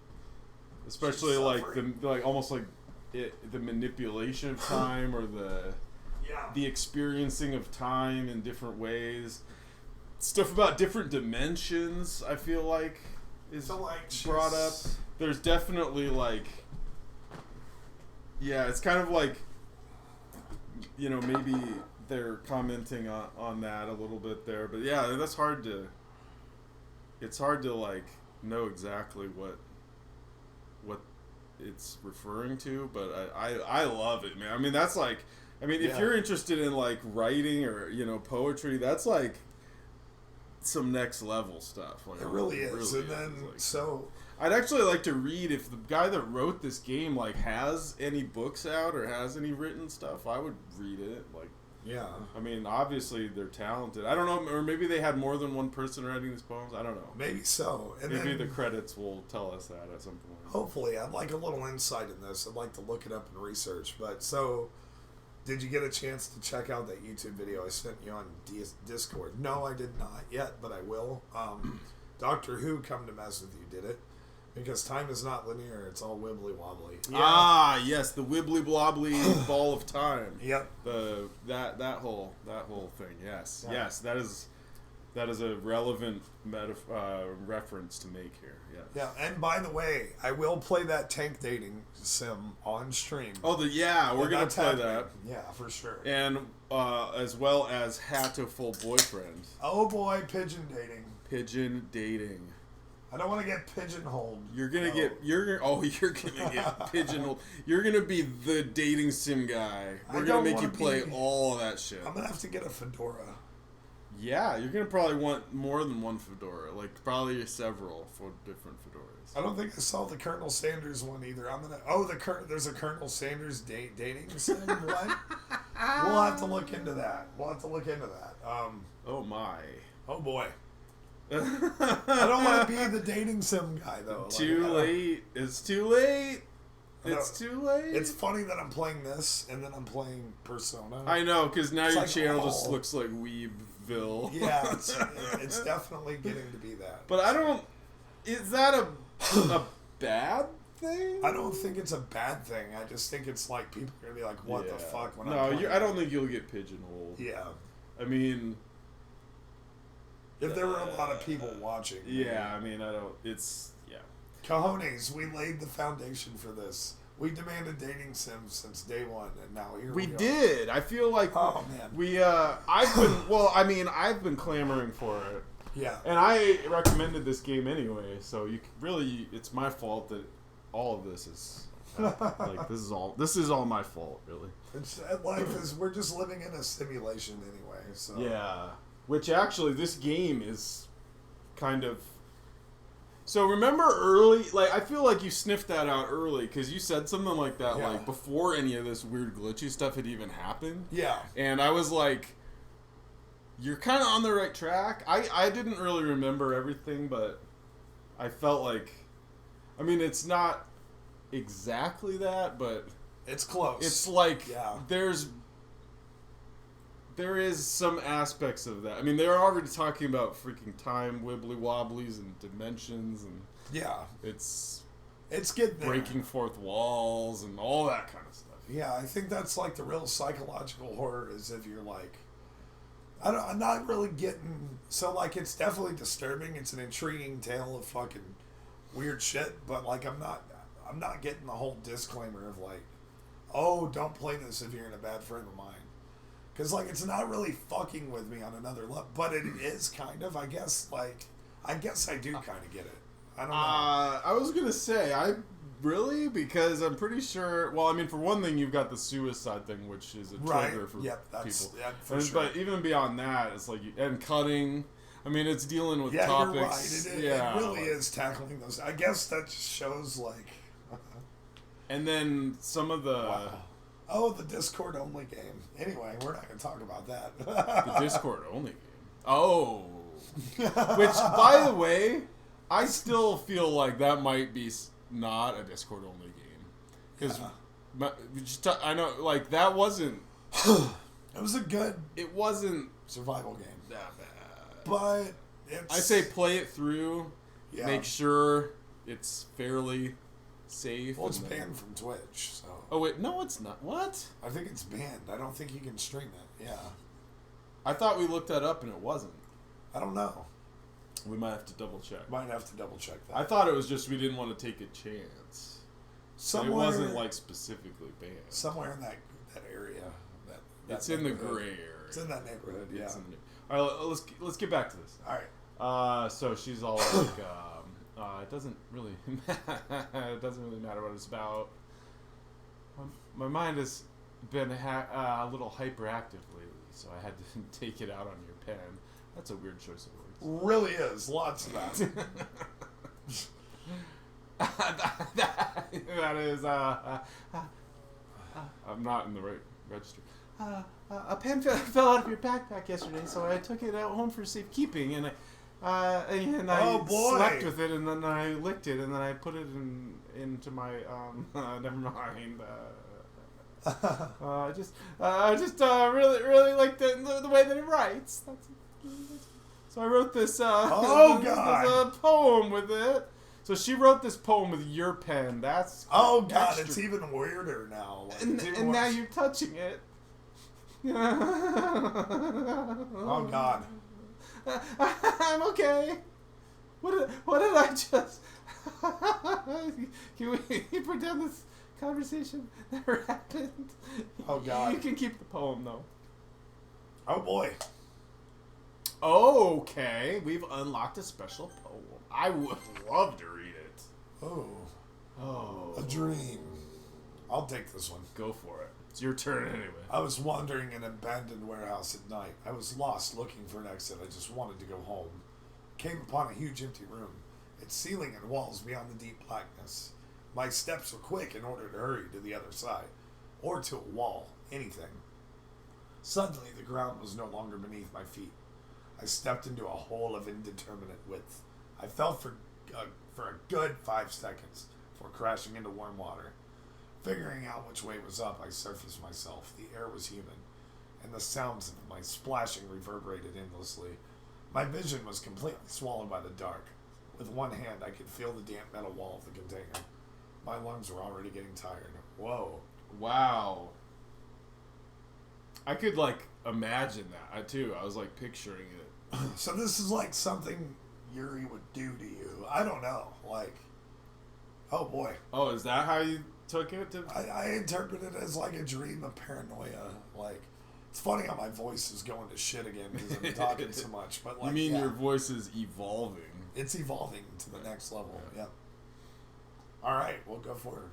especially She's like suffering. almost like the manipulation of time or the experiencing of time in different ways. Stuff about different dimensions, I feel like, is So like brought up. There's definitely like, yeah, it's kind of like, maybe they're commenting on that a little bit there, but yeah, that's hard to. It's hard to like know exactly what it's referring to, but I love it, man. I mean, that's like, if you're interested in like writing or poetry, that's like some next level stuff. Like, It really is. really And then like, so I'd actually like to read if the guy that wrote this game like has any books out or has any written stuff. I would read it. Like, yeah. I mean, obviously they're talented. I don't know, or maybe they had more than one person writing these poems. I don't know. Maybe so. And Maybe then the credits will tell us that at some point. hopefully I'd like a little insight in this. I'd like to look it up and research. But so did you get a chance to check out that YouTube video I sent you on Discord? No, I did not yet, but I will. Doctor Who Come to Mess With You did it. Because time is not linear, it's all wibbly wobbly. Yeah. Ah, yes, the wibbly blobbly ball of time. Yep. That whole thing. Yes, yes, that is a relevant reference to make here. Yes. Yeah, and by the way, I will play that tank dating sim on stream. Oh, we're gonna That's play happening. that, Yeah, for sure. and as well as Hatoful Boyfriend, Oh boy, pigeon dating. pigeon dating. I don't want to get pigeonholed. You're gonna No. you're gonna get pigeonholed. You're gonna be the dating sim guy. We're I gonna don't make you wanna play be- all of that shit. I'm gonna have to get a fedora. Yeah, you're gonna probably want more than one fedora, like probably several for different fedoras. I don't think I saw the Colonel Sanders one either. I'm gonna. There's a Colonel Sanders dating sim. What? We'll have to look into that. Oh my! Oh boy. I don't want to be the dating sim guy though. Like, Too late. It's too late. It's too late. It's funny that I'm playing this and then I'm playing Persona. I know, because now It's your like, channel just oh. looks like Weebville. Yeah, it's definitely getting to be that. But I don't. Is that a bad thing? I don't think it's a bad thing. I just think it's like people are gonna be like, "What the fuck?" When no, I'm playing I don't think you'll get pigeonholed. Yeah, I mean, if there were a lot of people watching. yeah. I mean, I don't. It's yeah. Cojones, we laid the foundation for this. We demanded dating sims since day one, and now here we We are. did. I feel like Oh man. I've been clamoring for it. Yeah. And I recommended this game anyway, so it's my fault that all of this is like this is all my fault, really. Life is, we're just living in a simulation anyway. So Yeah. Which actually this game is kind of. So remember early, like I feel like you sniffed that out early because you said something like that Yeah. like before any of this weird glitchy stuff had even happened. Yeah. And I was like, you're kind of on the right track. I didn't really remember everything, but I felt like, I mean, it's not exactly that, but It's close. it's like Yeah. there is some aspects of that. I mean, they're already talking about freaking time wibbly wobblies and dimensions, and Yeah. it's It's getting there. breaking fourth walls and all that kind of stuff. Yeah, I think that's like the real psychological horror is if you're like, I'm not really getting, so like it's definitely disturbing. It's an intriguing tale of fucking weird shit, but like I'm not getting the whole disclaimer of like, oh, don't play this if you're in a bad frame of mind. Because like it's not really fucking with me on another level, but it is kind of, I guess I do kind of get it. I don't know. I was gonna say really, because I'm pretty sure. Well, I mean, for one thing, you've got the suicide thing, which is a trigger for people. Yeah, for sure. But even beyond that, it's like and cutting. I mean, it's dealing with topics. You're right. It really is tackling those. I guess that just shows like. And then some of the. Wow. Oh, the Discord only game. Anyway, we're not going to talk about that. The Discord only game. Oh. Which, by the way, I still feel like that might be not a Discord only game. Because I know, like, that wasn't. It was a good. It wasn't survival game. That bad. But it's. I say play it through. Yeah. Make sure it's fairly safe. Well, it's banned from Twitch, so. Oh wait, no, it's not. What? I think it's banned. I don't think you can stream it. Yeah. I thought we looked that up and it wasn't. I don't know. We might have to double check. Might have to double check that. I thought it was just we didn't want to take a chance. Somewhere, it wasn't like specifically banned. Somewhere in that area. It's in the gray area. It's in that neighborhood. Yeah. All right, let's get back to this. All right. So she's all like, it doesn't really matter what it's about. My mind has been a little hyperactive lately, so I had to take it out on your pen. That's a weird choice of words. Really is. Lots of that. that is, I'm not in the right register. A pen fell out of your backpack yesterday, so I took it out home for safekeeping, and I slept with it, and then I licked it, and then I put it into my never mind. I just really like the way that it writes. So I wrote this. God! This poem with it. So she wrote this poem with your pen. That's God! It's even weirder now. Like, and now you're touching it. Oh God! I'm okay. What did I just? Can we pretend this conversation never happened? Oh God! You can keep the poem though. Oh boy. Okay, we've unlocked a special poem. I would love to read it. Oh. A dream. I'll take this one. Go for it. It's your turn anyway. I was wandering in an abandoned warehouse at night. I was lost looking for an exit. I just wanted to go home. Came upon a huge empty room. Its ceiling and walls beyond the deep blackness. My steps were quick in order to hurry to the other side. Or to a wall. Anything. Suddenly the ground was no longer beneath my feet. I stepped into a hole of indeterminate width. I fell for a good 5 seconds before crashing into warm water. Figuring out which way was up, I surfaced myself. The air was humid, and the sounds of my splashing reverberated endlessly. My vision was completely swallowed by the dark. With one hand, I could feel the damp metal wall of the container. My lungs were already getting tired. Whoa. Wow. I could, imagine that, too. I was, picturing it. So this is, something Yuri would do to you. I don't know. Oh, boy. Oh, is that how you took it? I interpret it as, a dream of paranoia. It's funny how my voice is going to shit again because I've been talking so much. But you mean your voice is evolving? It's evolving to the next level. Yeah. Yep. All right, we'll go for it.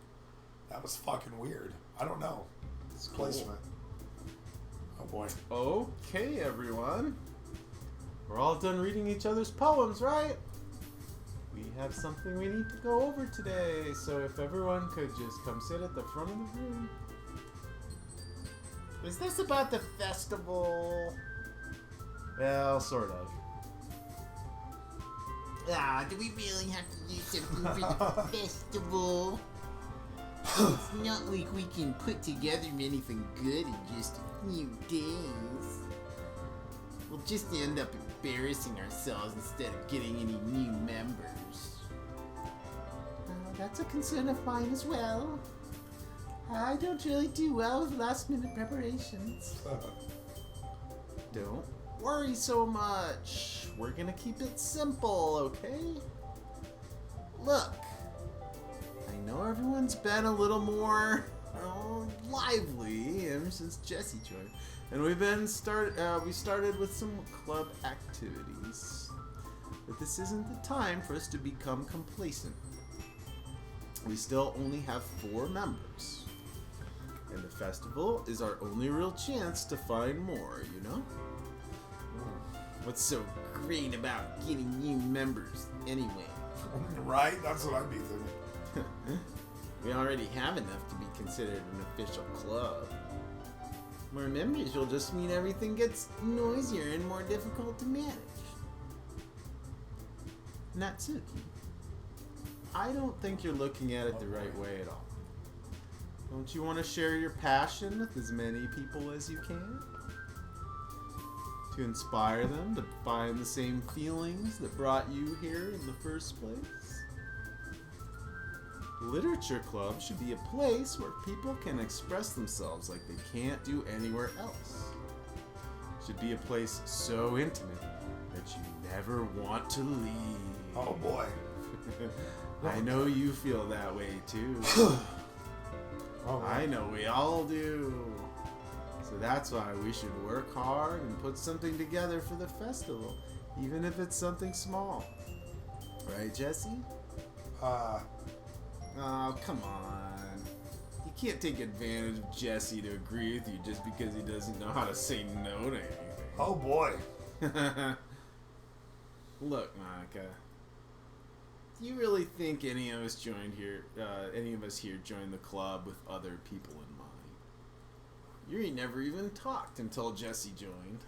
That was fucking weird. I don't know. This placement. Oh boy. Okay, everyone. We're all done reading each other's poems, right? We have something we need to go over today, so if everyone could just come sit at the front of the room. Is this about the festival? Well, sort of. Do we really have to do something for the festival? It's not like we can put together anything good in just a few days. We'll just end up embarrassing ourselves instead of getting any new members. That's a concern of mine as well. I don't really do well with last-minute preparations. Don't worry so much. We're gonna keep it simple, okay? Look, I know everyone's been a little more lively ever since Jesse joined, and we started with some club activities. But this isn't the time for us to become complacent. We still only have 4 members, and the festival is our only real chance to find more, you know? What's so great about getting new members anyway? Right? That's what I'd be thinking. We already have enough to be considered an official club. More members will just mean everything gets noisier and more difficult to manage. Natsuki, I don't think you're looking at it the right way at all. Don't you want to share your passion with as many people as you can? To inspire them to find the same feelings that brought you here in the first place? Literature Club should be a place where people can express themselves like they can't do anywhere else. It should be a place so intimate that you never want to leave. Oh boy. I know you feel that way too. Oh, I know we all do. So that's why we should work hard and put something together for the festival, even if it's something small. Right, Jesse? Oh, come on. You can't take advantage of Jesse to agree with you just because he doesn't know how to say no to anything. Oh boy. Look, Monica. Do you really think any of us here joined the club with other people in mind? You never even talked until Jesse joined.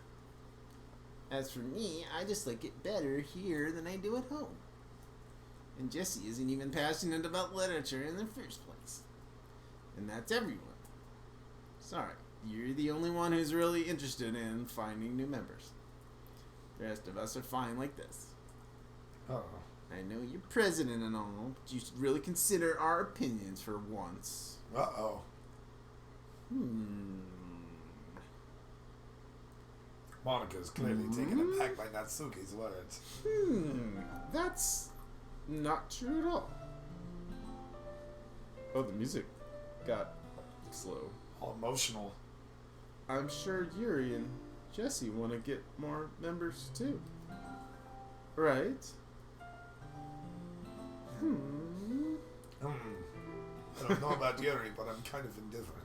As for me, I just like it better here than I do at home. And Jesse isn't even passionate about literature in the first place. And that's everyone. Sorry, you're the only one who's really interested in finding new members. The rest of us are fine like this. Uh-oh. I know you're president and all, but you should really consider our opinions for once. Uh-oh. Monica's clearly taken aback by Natsuki's words. That's not true at all. Oh, the music got slow. All emotional. I'm sure Yuri and Jesse want to get more members too. Right? I don't know about Yuri, but I'm kind of indifferent.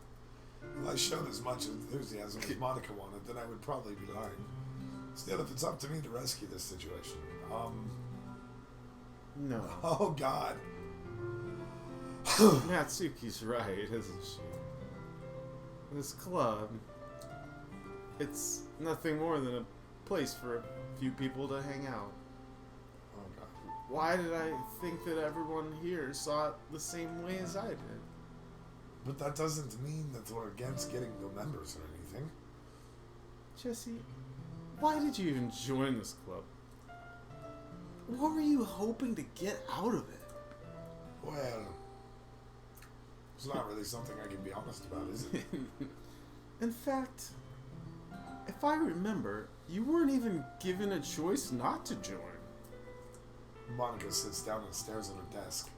If I showed as much enthusiasm as Monica wanted, then I would probably be lying. Still, if it's up to me to rescue this situation, No. oh God. Natsuki's right, isn't she? This club, it's nothing more than a place for a few people to hang out. Oh God. Why did I think that everyone here saw it the same way as I did? But that doesn't mean that we're against getting new members or anything. Jesse, why did you even join this club? What were you hoping to get out of it? Well, it's not really something I can be honest about, is it? In fact, if I remember, you weren't even given a choice not to join. Monica sits down and stares at her desk.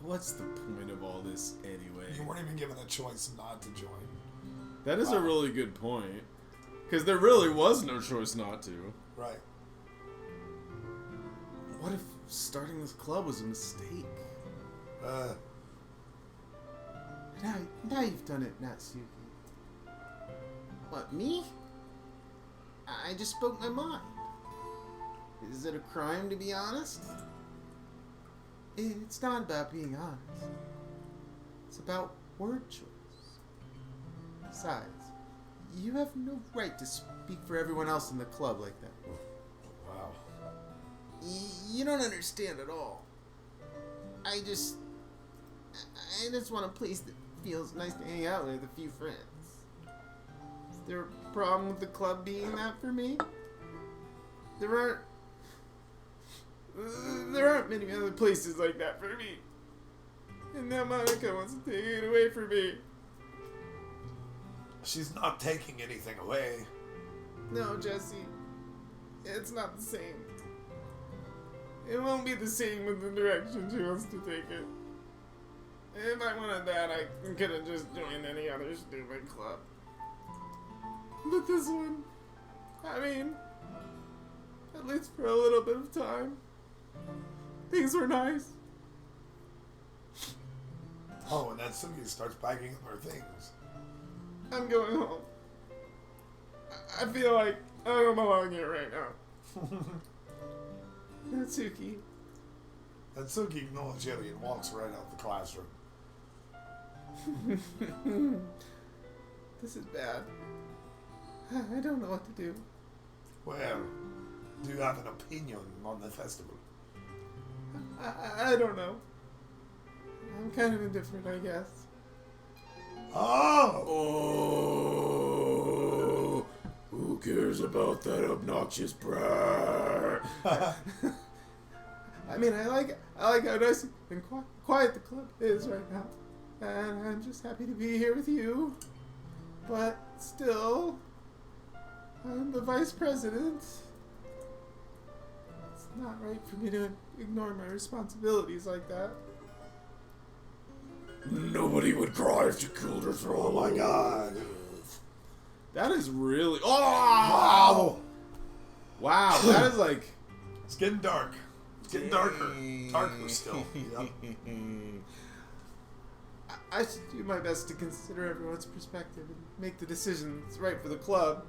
What's the point of all this anyway? You weren't even given a choice not to join. That is a really good point. Because there really was no choice not to. Right. What if starting this club was a mistake? Now you've done it, Natsuki. What, me? I just spoke my mind. Is it a crime to be honest? It's not about being honest. It's about word choice. Besides, you have no right to speak for everyone else in the club like that. Wow. You don't understand at all. I just want a place that feels nice to hang out with a few friends. Is there a problem with the club being that for me? There aren't many other places like that for me. And now Monica wants to take it away from me. She's not taking anything away. No, Jesse. It's not the same. It won't be the same with the direction she wants to take it. If I wanted that, I could have just joined any other stupid club. But this one, I mean, at least for a little bit of time, things were nice. Oh, and Natsuki starts packing up her things. I'm going home. I feel like I don't belong here right now. Natsuki. Natsuki ignores Jerry and walks right out the classroom. This is bad. I don't know what to do. Well, do you have an opinion on the festival? I don't know. I'm kind of indifferent, I guess. Oh! Oh, who cares about that obnoxious brat? I mean, I like how nice and quiet the club is right now. And I'm just happy to be here with you. But still, I'm the vice president. It's not right for me to ignore my responsibilities like that. Nobody would cry if you killed her throat. Oh my god. That is really. Oh! Wow, that is like. It's getting dark. It's getting darker. Darker still. Yep. I should do my best to consider everyone's perspective and make the decision that's right for the club.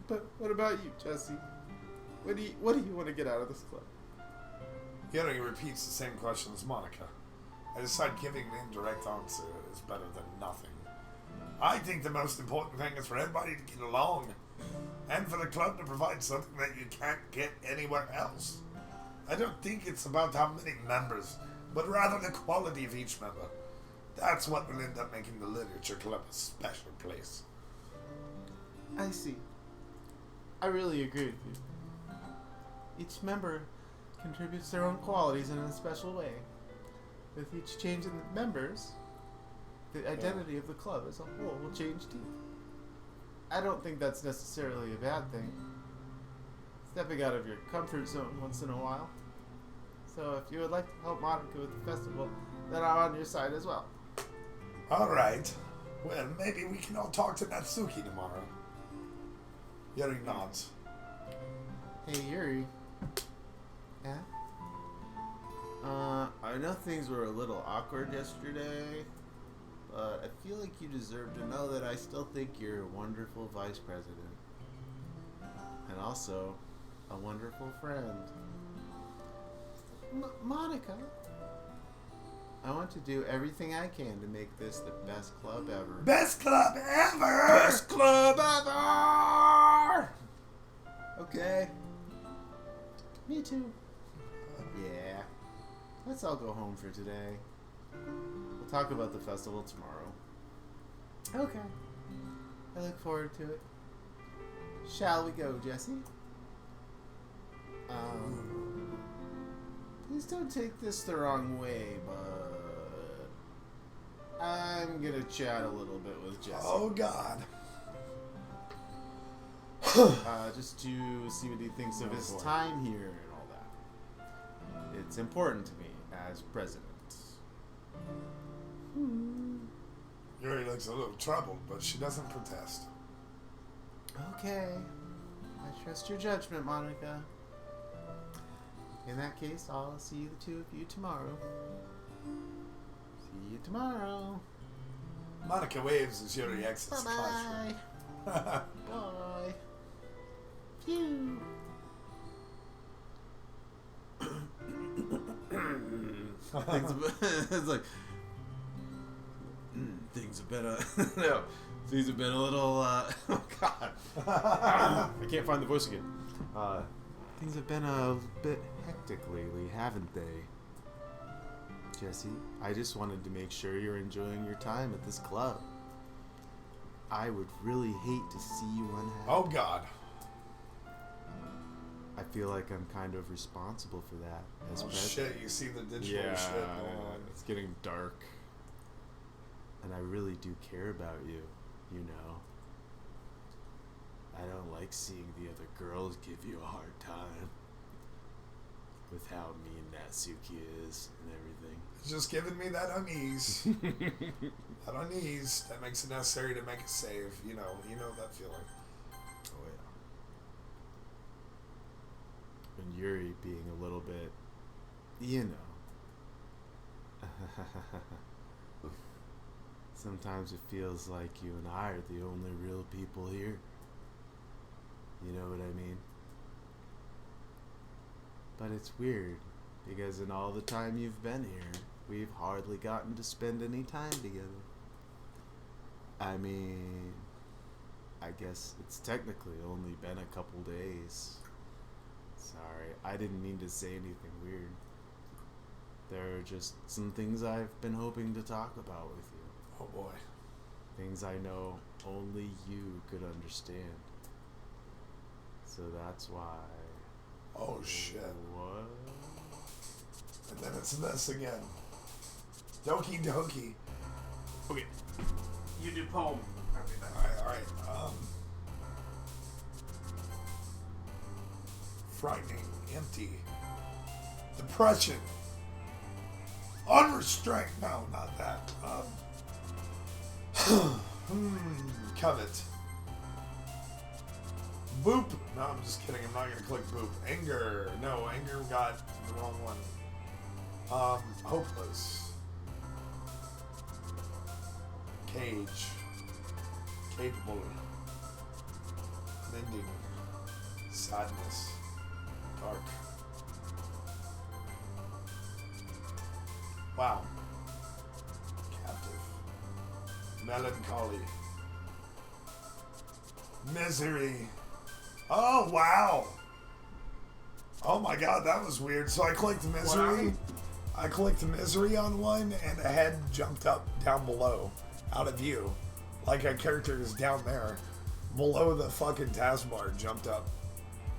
But what about you, Jesse? What do you want to get out of this club? Yuri repeats the same question as Monica. I decide giving the indirect answer is better than nothing. I think the most important thing is for everybody to get along, and for the club to provide something that you can't get anywhere else. I don't think it's about how many members, but rather the quality of each member. That's what will end up making the literature club a special place. I see. I really agree with you. Each member contributes their own qualities in a special way. With each change in the members, the identity of the club as a whole will change too. I don't think that's necessarily a bad thing. Stepping out of your comfort zone once in a while. So if you would like to help Monica with the festival, then I'm on your side as well. Alright. Well, maybe we can all talk to Natsuki tomorrow. Yuri nods. Hey Yuri. Yeah? I know things were a little awkward yesterday, but I feel like you deserve to know that I still think you're a wonderful vice president. And also, a wonderful friend. Monica, I want to do everything I can to make this the best club ever. Best club ever! Best club ever! Okay. Me too. Yeah. Let's all go home for today. We'll talk about the festival tomorrow. Okay. I look forward to it. Shall we go, Jesse? Please don't take this the wrong way, but I'm gonna chat a little bit with Jesse. Oh god. Just to see what he thinks of his time here and all that. It's important to me as president. Yuri looks a little troubled, but she doesn't protest. Okay. I trust your judgment, Monica. In that case, I'll see the two of you tomorrow. See you tomorrow. Monica waves as Yuri exits the classroom. Bye. Phew. It's like things have been no, things have been a little oh god, I can't find the voice again. Things have been a bit hectic lately, haven't they? Jesse, I just wanted to make sure you're enjoying your time at this club. I would really hate to see you unhappy. Oh god. I feel like I'm kind of responsible for that. As Oh president. shit, you see the digital Yeah, shit going on. it's getting dark. And I really do care about you, you know. I don't like seeing the other girls give you a hard time. With how mean Natsuki is and everything. It's just giving me that unease. That unease that makes it necessary to make a save. You know that feeling. Oh yeah. And Yuri being a little bit, you know. Sometimes it feels like you and I are the only real people here. You know what I mean? But it's weird, because in all the time you've been here, we've hardly gotten to spend any time together. I mean, I guess it's technically only been a couple days. Sorry, I didn't mean to say anything weird. There are just some things I've been hoping to talk about with you. Oh boy. Things I know only you could understand. So that's why... Oh shit. What? And then it's this again. Doki Doki. Okay. You do poem. Alright. Frightening, empty, depression, unrestrained. No, not that. Covet. Boop. No, I'm just kidding. I'm not gonna click boop. Anger. No, anger got the wrong one. Hopeless. Cage. Capable. Mending. Sadness. Dark. Wow. Captive. Melancholy. Misery. Oh, wow. Oh my god, that was weird. So I clicked misery. I clicked misery on one, and a head jumped up down below, out of view. Like a character is down there. Below the fucking taskbar jumped up.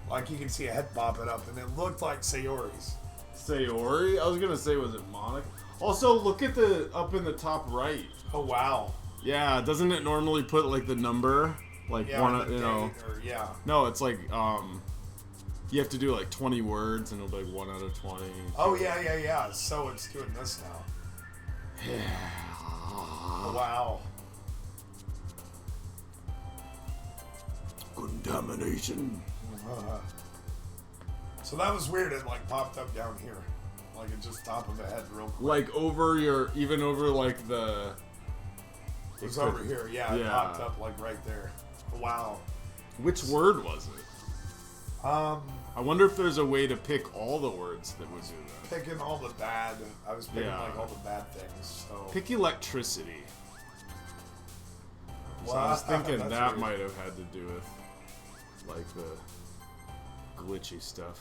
Like you can see a head popping up, and it looked like Sayori's. Sayori? I was gonna say, was it Monica? Also, look at the up in the top right. Oh, wow. Yeah, doesn't it normally put like the number? Like Yeah, one, or the you know. date, or, yeah. No, it's like you have to do like 20 words, and it'll be like 1 out of 20. Oh, yeah. So it's doing this now. Oh, wow. Contamination. So that was weird. It like popped up down here, like it just top of the head, real quick. Like over your, even over like the. It was over here. Yeah, it Yeah. popped up like right there. Wow. Which word was it? I wonder if there's a way to pick all the words that would do that. Picking all the bad. I was picking Yeah. like all the bad things. So. Pick electricity. So Wow, I was thinking that's that weird. might have had to do with like the glitchy stuff.